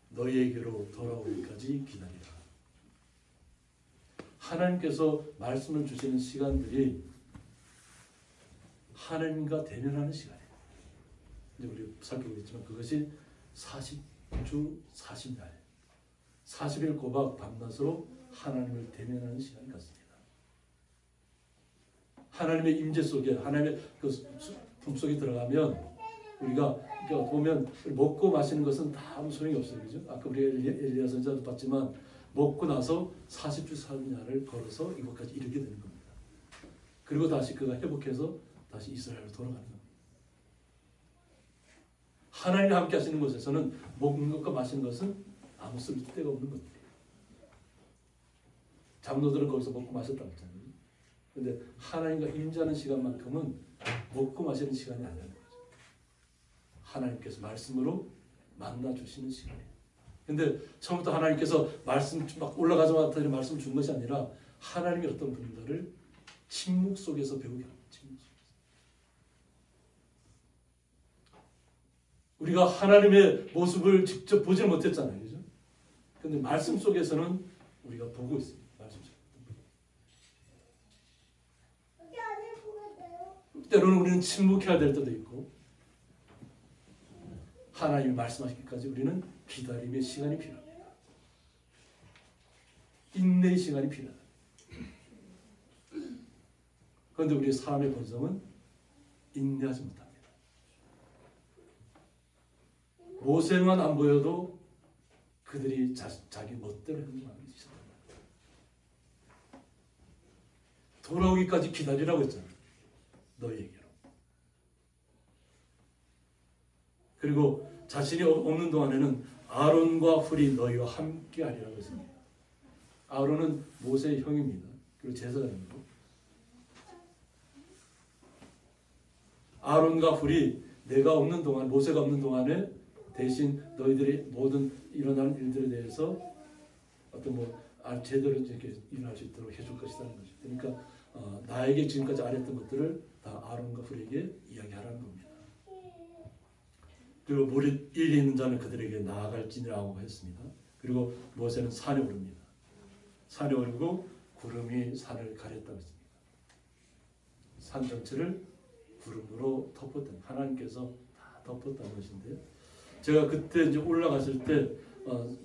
너희에게로 돌아오기까지 기다리라. 하나님께서 말씀을 주시는 시간들이 하나님과 대면하는 시간이에요. 이제 우리 살펴보겠지만 그것이 40주 40날 40일 꼬박 밤낮으로 하나님을 대면하는 시간이 같습니다. 하나님의 임재 속에, 하나님의 그 품 속에 들어가면 우리가 보면 먹고 마시는 것은 다 아무 소용이 없어요. 그죠? 아까 우리 엘리야 선지자도 봤지만 먹고 나서 40주 40야를 걸어서 이곳까지 이르게 되는 겁니다. 그리고 다시 그가 회복해서 다시 이스라엘로 돌아가는 겁니다. 하나님과 함께 하시는 곳에서는 먹는 것과 마시는 것은 아무 쓸데가 없는 것들이에요. 장로들은 거기서 먹고 마셨다고 했잖아요. 그런데 하나님과 임재하는 시간만큼은 먹고 마시는 시간이 아니라는 거죠. 하나님께서 말씀으로 만나주시는 시간이에요. 근데 처음부터 하나님께서 말씀 막 올라가자마자 말씀 준 것이 아니라 하나님이 어떤 분들을 침묵 속에서 배우게 합니다. 침묵 속에서. 우리가 하나님의 모습을 직접 보지 못했잖아요. 그죠? 근데 말씀 속에서는 우리가 보고 있습니다. 말씀 속에. 때로는 우리는 침묵해야 될 때도 있고 하나님이 말씀하시기까지 우리는 기다림의 시간이 필요합니다. 인내의 시간이 필요하다. 그런데 우리의 삶의 본성은 인내하지 못합니다. 모세만 안 보여도 그들이 자기 멋대로 행동하기 시작합니다. 돌아오기까지 기다리라고 했잖아요. 너희에게로. 그리고 자신이 없는 동안에는 아론과 훌이 너희와 함께 하리라고 했습니다. 아론은 모세의 형입니다. 그리고 제사장이고 아론과 훌이 내가 없는 동안, 모세가 없는 동안에 대신 너희들이 모든 일어나는 일들에 대해서 어떤 제대로 이렇게 일어날 수 있도록 해줄 것이라는 거죠. 그러니까 나에게 지금까지 안 했던 것들을 다 아론과 훌에게 이야기하라는 겁니다. 그리고 무릇 일이 있는 자는 그들에게 나아갈지니라고 했습니다. 그리고 모세는 산에 오릅니다. 산에 오르고 구름이 산을 가렸다고 했습니다. 산 전체를 구름으로 덮었던, 하나님께서 다 덮었다는 것인데요. 제가 그때 이제 올라갔을 때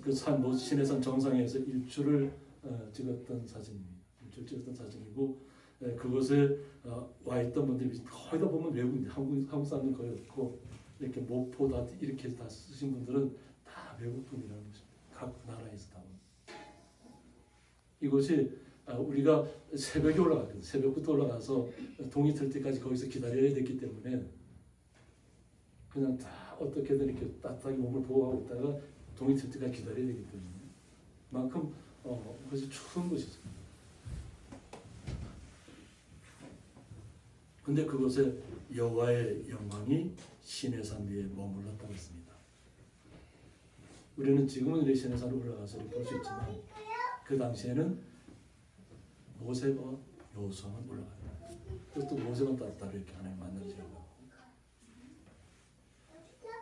그 산 시내산 정상에서 일출을 찍었던 사진입니다. 일출 찍었던 사진이고 그곳에 와 있던 분들이 거의 다 보면 외국인들, 한국 사람들 거의 없고 이렇게 모포 다 이렇게 다 쓰신 분들은 다 외국 분이라는 것입니다. 각 나라에서 다. 이곳이 우리가 새벽에 올라갔거든요. 새벽부터 올라가서 동이 틀 때까지 거기서 기다려야 됐기 때문에 그냥 다 어떻게든 이렇게 따뜻하게 몸을 보호하고 있다가 동이 틀 때까지 기다려야 되기 때문에 만큼 그것이 추운 것이죠. 근데 그곳에 여호와의 영광이 시내산 위에 머물렀다고 했습니다. 우리는 지금은 이렇게 시내산에 올라가서 볼 수 있지만 그 당시에는 모세와 여호수아만 올라갔다. 또 모세만 따로 이렇게 하나님 만나시려고.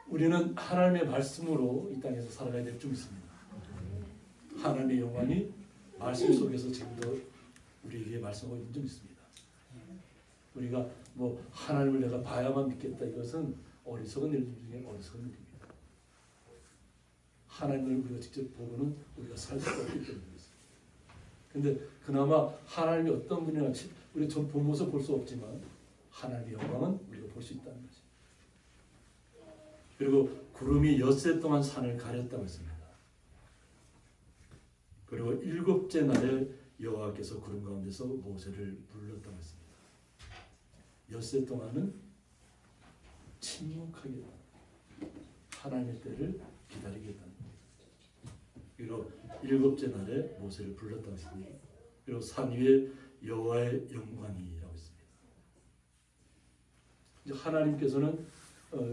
우리는 하나님의 말씀으로 이 땅에서 살아가야 될 줄 믿습니다. 하나님의 영광이 말씀 속에서 지금도 우리에게 말씀하고 있는 줄 믿습니다. 우리가 하나님을 내가 봐야만 믿겠다, 이것은 어리석은 일 중에 어리석은 일입니다. 하나님을 우리가 직접 보고는 우리가 살 수가 없기 때문입니다. 근데 그나마 하나님이 어떤 분이나 우리 전 본 모습 볼 수 없지만 하나님의 영광은 우리가 볼 수 있다는 거죠. 그리고 구름이 엿새 동안 산을 가렸다고 했습니다. 그리고 7째 날에 여호와께서 구름 가운데서 모세를 불렀다고 했습니다. 엿새 동안은 침묵하겠다. 하나님의 때를 기다리겠다는 거예요. 그리고 7째 날에 모세를 불렀다고 했습니다. 그리고 산 위에 여호와의 영광이라고 했습니다. 이제 하나님께서는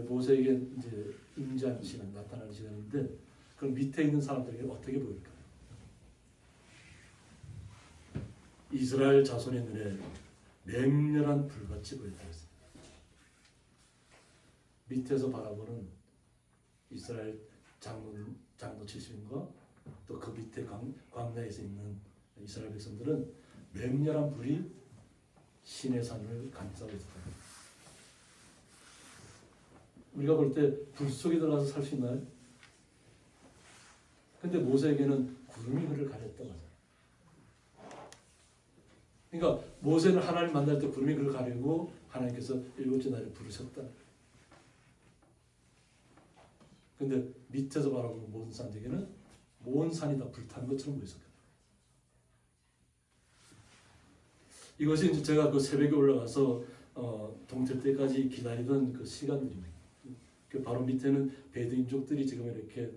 모세에게 이제 임재하는 시간, 나타나는 시간인데, 그럼 밑에 있는 사람들에게 어떻게 보일까요? 이스라엘 자손의 눈에 맹렬한 불같이 보였다고 했습니다. 밑에서 바라보는 이스라엘 장로 70인과 또 그 밑에 광야에서 있는 이스라엘 백성들은 맹렬한 불이 신의 산을 감싸고 있었다. 우리가 볼 때 불 속에 들어가서 살 수 있나요? 근데 모세에게는 구름이 그를 가렸다고 하잖아요. 그러니까 모세는 하나님 만날 때 구름이 그를 가리고 하나님께서 일곱째 날에 부르셨다. 근데 밑에서 바라보는 모든 산에게는 온 산이 다 불타는 것처럼 보였었거든요. 이것이 이제 제가 그 새벽에 올라가서 동틀 때까지 기다리던 그 시간들입니다. 그 바로 밑에는 베두인족들이 지금 이렇게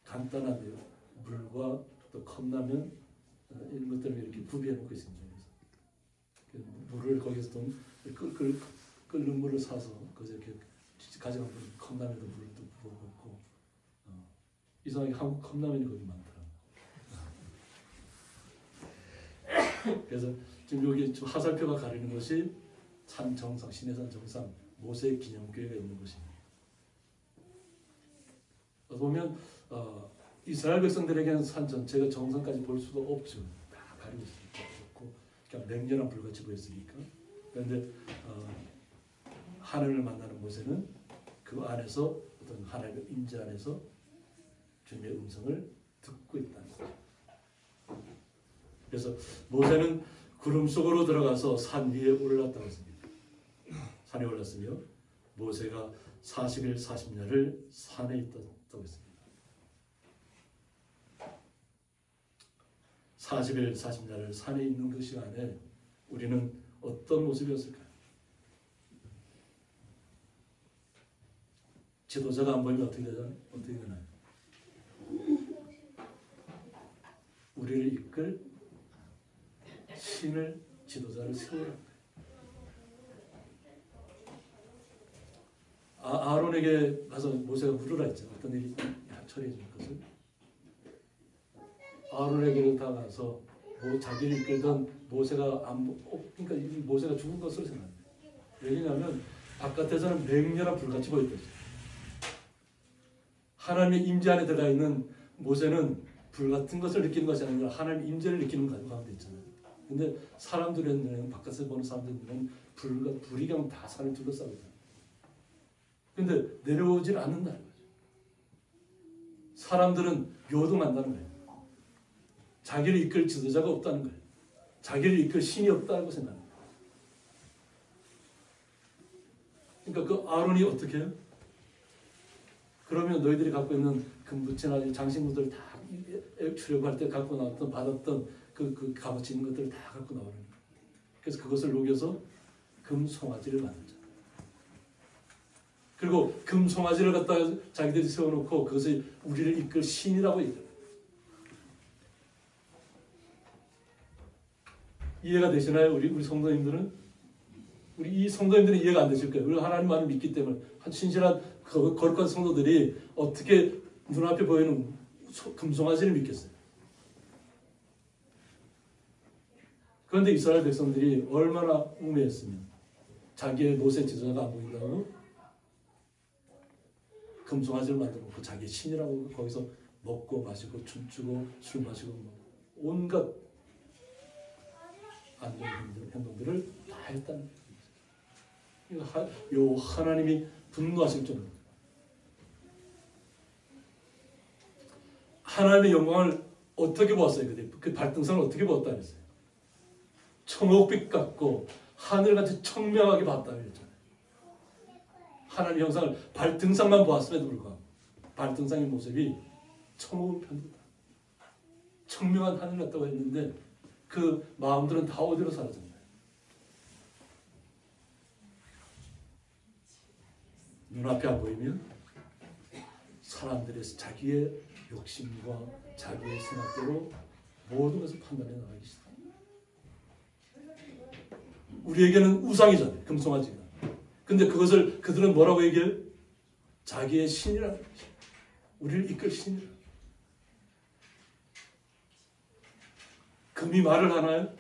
간단한 물과 또 컵라면 이런 것들을 이렇게 구비해 놓고 있습니다. 그래서 물을 거기서 좀 끓는 물을 사서 거기서 이렇게 가져간 컵라면도 물을 또 부어 먹고 이상하게 한국 컵라면이 거기 많더라고요. 그래서 지금 여기 좀 화살표가 가리는 것이 산 정상, 시내산 정상 모세 기념교회가 있는 것입니다. 보면 이스라엘 백성들에게는 산 전체가 정상까지 볼 수도 없죠. 다 가리고 있으니까 그렇고 그냥 맹렬한 불같이 보였으니까. 그런데 하늘을 만나는 모세는 그 안에서 어떤 하나님의 임재 안에서 주님의 음성을 듣고 있다는 거죠. 그래서 모세는 구름 속으로 들어가서 산 위에 올랐다고 했습니다. 산에 올랐으며 모세가 40일 40야를 산에 있다고 했습니다. 40일 40야를 산에 있는 그 시간에 우리는 어떤 모습이었을까요? 지도자가 안 보이면 어떻게 되나요? 우리를 이끌 신을 지도자를 세우라. 아론에게 가서 모세가 물으라 했잖아. 어떤 일이 처리해 줄 것을. 아론에게 다가가서 자기를 이끌던 모세가 그러니까 모세가 죽은 것으로 생각합니다. 왜냐하면 바깥에서는 맹렬한 불같이 보였거든요. 하나님의 임재 안에 들어가 있는 모세는 불 같은 것을 느끼는 것이 아니라 하나님의 임재를 느끼는 가운데 있잖아요. 근데 사람들은 바깥에서 보는 사람들은 불이 그냥 다 산을 둘러싸고 있잖아요. 근데 내려오질 않는다는 거죠. 사람들은 요동한다는 거예요. 자기를 이끌 지도자가 없다는 거예요. 자기를 이끌 신이 없다고 생각합니다. 그러니까 그 아론이 어떻게 해요? 그러면 너희들이 갖고 있는 금부채나 장신구들 다 출애굽할 때 갖고 나왔던 받았던 그 값어치 있는 것들을 다 갖고 나오는 거예요. 그래서 그것을 녹여서 금 송아지를 만들자. 그리고 금 송아지를 갖다가 자기들이 세워놓고 그것을 우리를 이끌 신이라고 얘기해요. 이해가 되시나요? 우리 성도님들은? 우리 이 성도님들은 이해가 안 되실 거예요. 우리가 하나님만을 믿기 때문에 한 신실한 거룩한 성도들이 어떻게 눈앞에 보이는 금송아지를 믿겠어요? 그런데 이스라엘 백성들이 얼마나 우매했으면 자기의 모세 지도자가 안 보인다고 금송아지를 만들고 자기의 신이라고 거기서 먹고 마시고 춤추고 술 마시고 온갖 안 좋은 행동들을 다 했다는 거예요. 요 하나님이 분노하실 정도로 하나님의 영광을 어떻게 보았어요? 그 발등상을 어떻게 보았다 그랬어요? 청옥빛 같고 하늘같이 청명하게 봤다 그랬잖아요. 하나님의 형상을 발등상만 보았음에도 불구하고 발등상의 모습이 청옥을 편들다. 청명한 하늘 같다고 했는데 그 마음들은 다 어디로 사라졌나요? 눈앞에 안 보이면 사람들의 자기의 욕심과 자기의 생각대로 모든 것을 판단해 나가기 시작합니다. 우리에게는 우상이잖아요. 금송아지가. 근데 그것을 그들은 뭐라고 얘기해요? 자기의 신이라는 거죠. 우리를 이끌 신이라는 거죠. 금이 말을 하나요?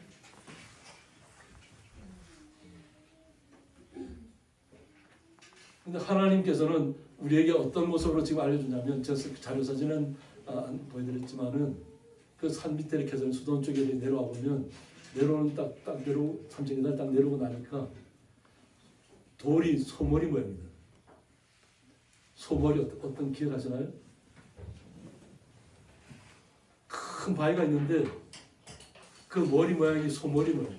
근데 하나님께서는 우리에게 어떤 모습으로 지금 알려주냐면 저 자료사진은 안 보여드렸지만은 그 산 밑에 이렇게 해서 수도원 쪽에 내려와 보면 내려오는 딱 내려오고 3층에다 딱 내려오고 나니까 돌이 소머리 모양입니다. 소머리 어떤 기억하시나요? 큰 바위가 있는데 그 그 머리 모양이 소머리 모양.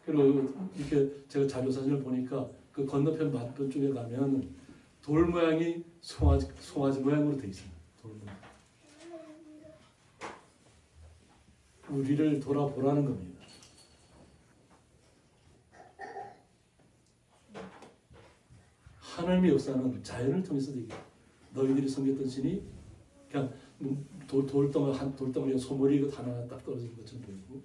그리고 이렇게 제가 자료 사진을 보니까 그 건너편 맞던 쪽에 가면 돌 모양이 송아지 모양으로 되어 있습니다. 돌 모양. 우리를 돌아보라는 겁니다. 하나님의 역사는 자연을 통해서 되게 너희들이 섬겼던 신이 그냥 돌덩어리 소머리 하나 딱 떨어진 것처럼 보이고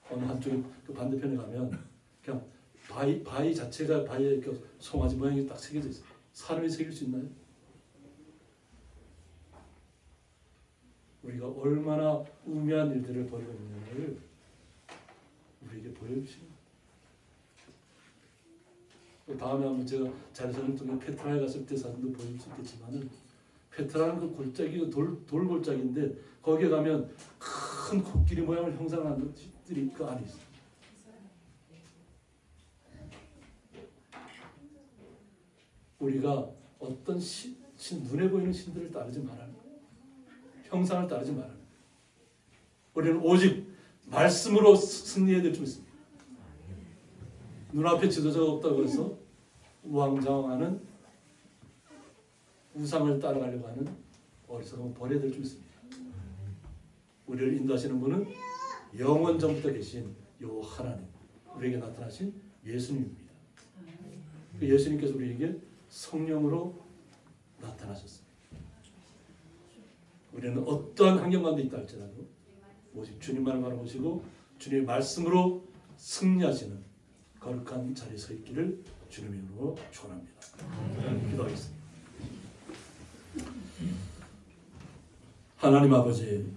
어느 한쪽에 그 반대편에 가면 그냥 바위 자체가 바위에 송아지 모양이 딱 새겨져 있어요. 사람이 새길 수 있나요? 우리가 얼마나 우매한 일들을 벌이고 있느냐를 우리에게 보여주십니다. 다음에 한번 제가 자료사진을 통해 페트라에 갔을 때 사진도 보여줄 수 있겠지만은 페트라는 그 골짜기 돌 골짜기인데 거기에 가면 큰 코끼리 모양을 형상하는 것들이 그 안에 있어요. 우리가 어떤 눈에 보이는 신들을 따르지 말라는 거예요. 형상을 따르지 말라는 거예요. 우리는 오직 말씀으로 승리해야 될 줄 믿습니다. 눈앞에 지도자가 없다고 해서 우왕좌왕하는 우상을 따라가려고 하는 어리석음을 버려야 될 줄 믿습니다. 우리를 인도하시는 분은 영원 전부터 계신 요 하나님, 우리에게 나타나신 예수님입니다. 그 예수님께서 우리에게 성령으로 나타나셨습니다. 우리는 어떠한 환경 가운데 있다 할지라도 오직 주님만을 바라보시고 주님의 말씀으로 승리하시는 거룩한 자리에 서 있기를 주님의 이름으로 축원합니다. 기도하겠습니다. 하나님 아버지,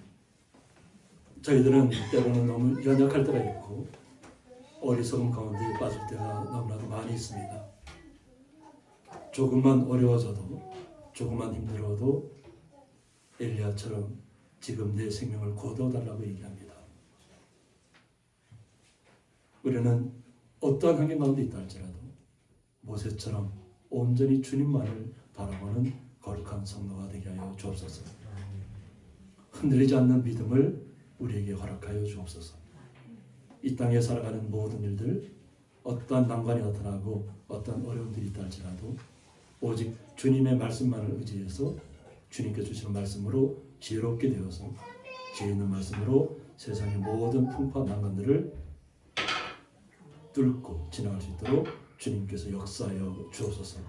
저희들은 때로는 너무 연약할 때가 있고 어리석음 가운데 빠질 때가 너무나도 많이 있습니다. 조금만 어려워져도 조금만 힘들어도 엘리야처럼 지금 내 생명을 거둬달라고 얘기합니다. 우리는 어떠한 환경 가운데 있다 할지라도 모세처럼 온전히 주님만을 바라보는 거룩한 성도가 되게 하여 주옵소서. 흔들리지 않는 믿음을 우리에게 허락하여 주옵소서. 이 땅에 살아가는 모든 일들, 어떠한 난관이 나타나고 어떠한 어려움들이 있다 할지라도 오직 주님의 말씀만을 의지해서 주님께 주시는 말씀으로 지혜롭게 되어서 지혜 있는 말씀으로 세상의 모든 풍파 난관들을 뚫고 지나갈 수 있도록 주님께서 역사하여 주옵소서.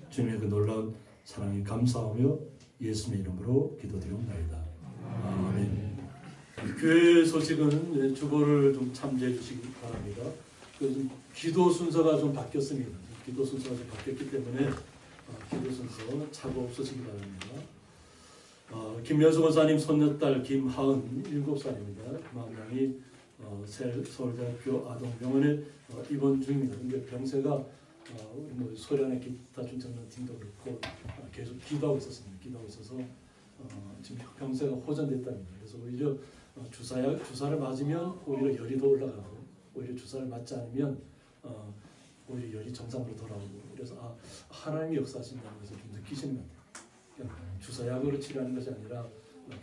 주님의 그 놀라운 사랑에 감사하며 예수님의 이름으로 기도드리옵나이다. 아멘. 교회 소식은 주보를 좀 참조해 주시기 바랍니다. 그 기도 순서가 좀 바뀌었습니다. 기도 순서가 좀 바뀌었기 때문에 기도 순서 착오 없으시기 바랍니다. 김면수 권사님 손녀딸 김하은 7살입니다. 김하은 양이 서울대학교 아동병원에 입원 중입니다. 근데 병세가 우리 소련의 기타 중창단 팀도 그렇고 계속 기도하고 있었습니다. 기도하고 있어서 지금 병세가 호전됐답니다. 그래서 오히려 주사를 맞으면 오히려 열이 더 올라가고 오히려 주사를 맞지 않으면 오히려 열이 정상으로 돌아오고 그래서 하나님의 역사하신다는 것을 좀 느끼시는 것 같아요. 주사약으로 치료하는 것이 아니라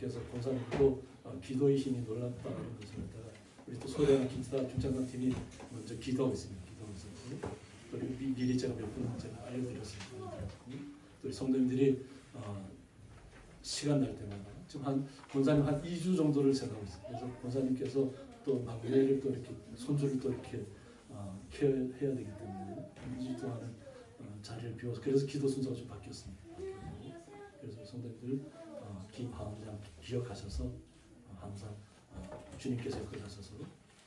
계속 권사님도 기도의 힘이 놀랍다 이런 것을 갖다가 우리 또 소련의 기타 중창단 팀이 먼저 기도하고 있습니다. 기도하고 있었고 또 미리 제가 몇 분 제가 알려드렸습니다. 또 성도님들이 시간 날 때마다 지금 권사님 한 2주 정도를 생각하고 있어요. 그래서 권사님께서 또 막내를 또 이렇게 손주를 또 이렇게 케어해야 되기 때문에 2주 동안은 자리를 비워서 그래서 기도 순서가 좀 바뀌었습니다. 그래서 성도님들 김하은 양 기억하셔서 항상 주님께서 이끌어가셔서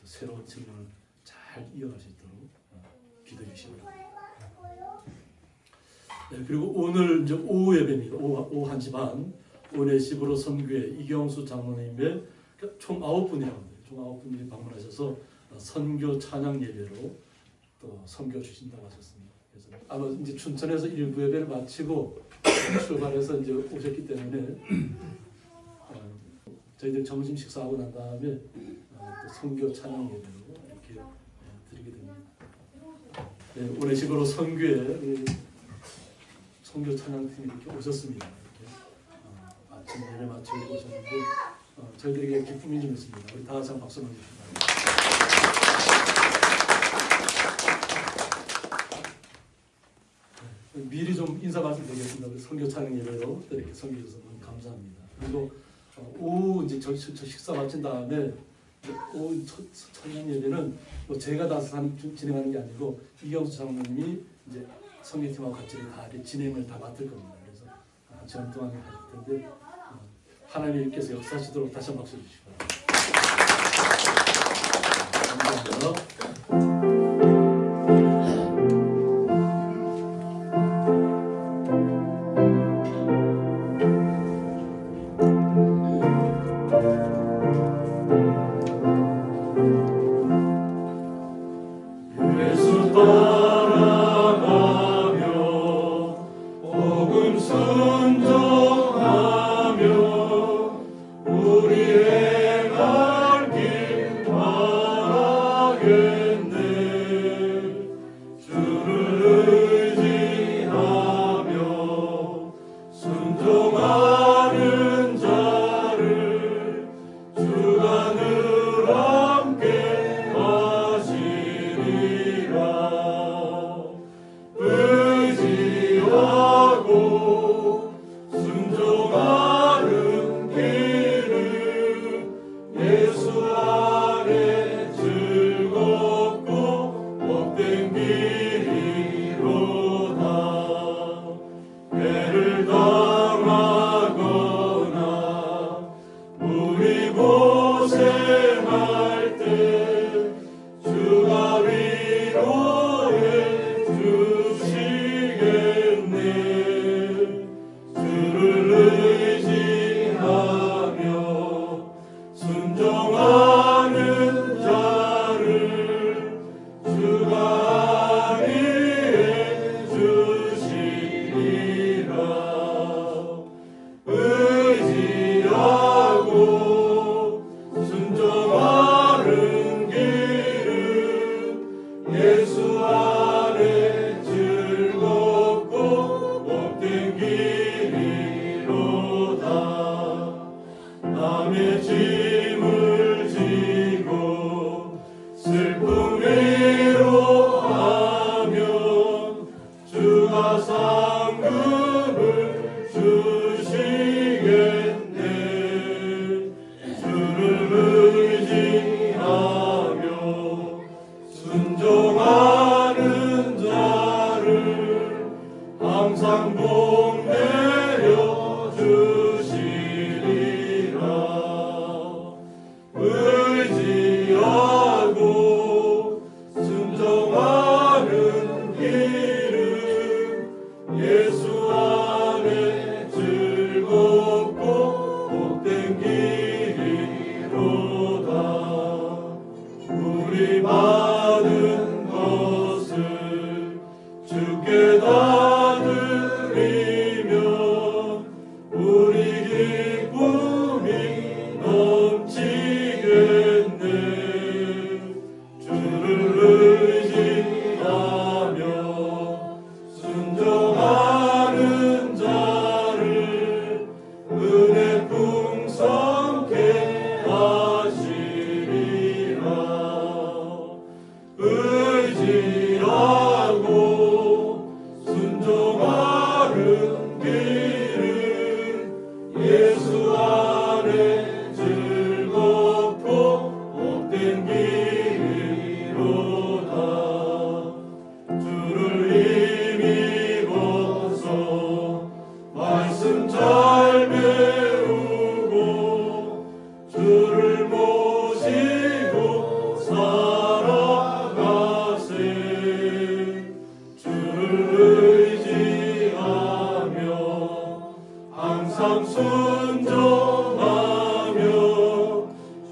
새로운 생명을 잘 이어갈 수 있도록 기도해 주시기 바랍니다. 네, 그리고 오늘 이제 오후 예배입니다. 오후 1시 반 은혜십으로 선교회 이경수 장로님의 총 9분이라고 합니다. 총 9분이 방문하셔서 선교 찬양 예배로 또 선교 주신다고 하셨습니다. 그래서 아마 이제 춘천에서 일부 예배를 마치고 출발해서 이제 오셨기 때문에 저희들 점심 식사하고 난 다음에 또 선교 찬양 예배로 이렇게 드리게 됩니다. 네, 은혜십으로 선교회 선교 찬양팀이 이렇게 오셨습니다. 이렇게 아침 예배 마치고 오셨는데 저희들에게 기쁨이 좀 있습니다. 우리 다 같이 한번 박수 한번 주시기 바랍니다. 미리 좀 인사 말씀드리겠습니다. 우리 선교 찬양 예배로 이렇게 섬겨주셔서 너무 감사합니다. 그리고 오후 이제 저 식사 마친 다음에 오후 찬양 예배는 뭐 제가 다 진행하는 게 아니고 이경수 장로님이 이제 선교팀하고 같이 다 진행을 다 맡을 겁니다. 그래서 한 시간 동안 하실 텐데 하나님께서 역사하시도록 다시 한번 박수 주시기 바랍니다. 감사합니다. 순종하며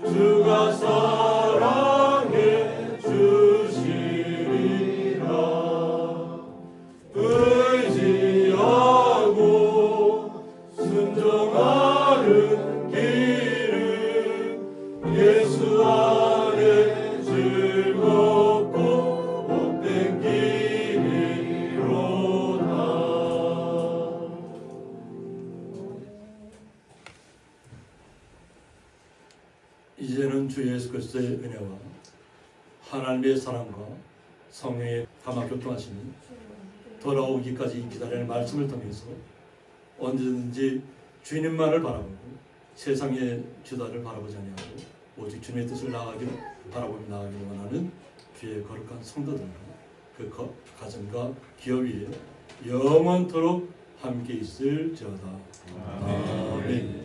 주가 살아 그리스도의 은혜와 하나님의 사랑과 성령의 감화 교통하시는 돌아오기까지 기다리는 말씀을 통해서 언제든지 주님만을 바라보고 세상의 기다를 바라보지 아니하고 오직 주님의 뜻을 바라보며 나아가기를 원하는 주의 거룩한 성도들과 그 가정과 기업 위에 영원토록 함께 있을지어다. 아멘.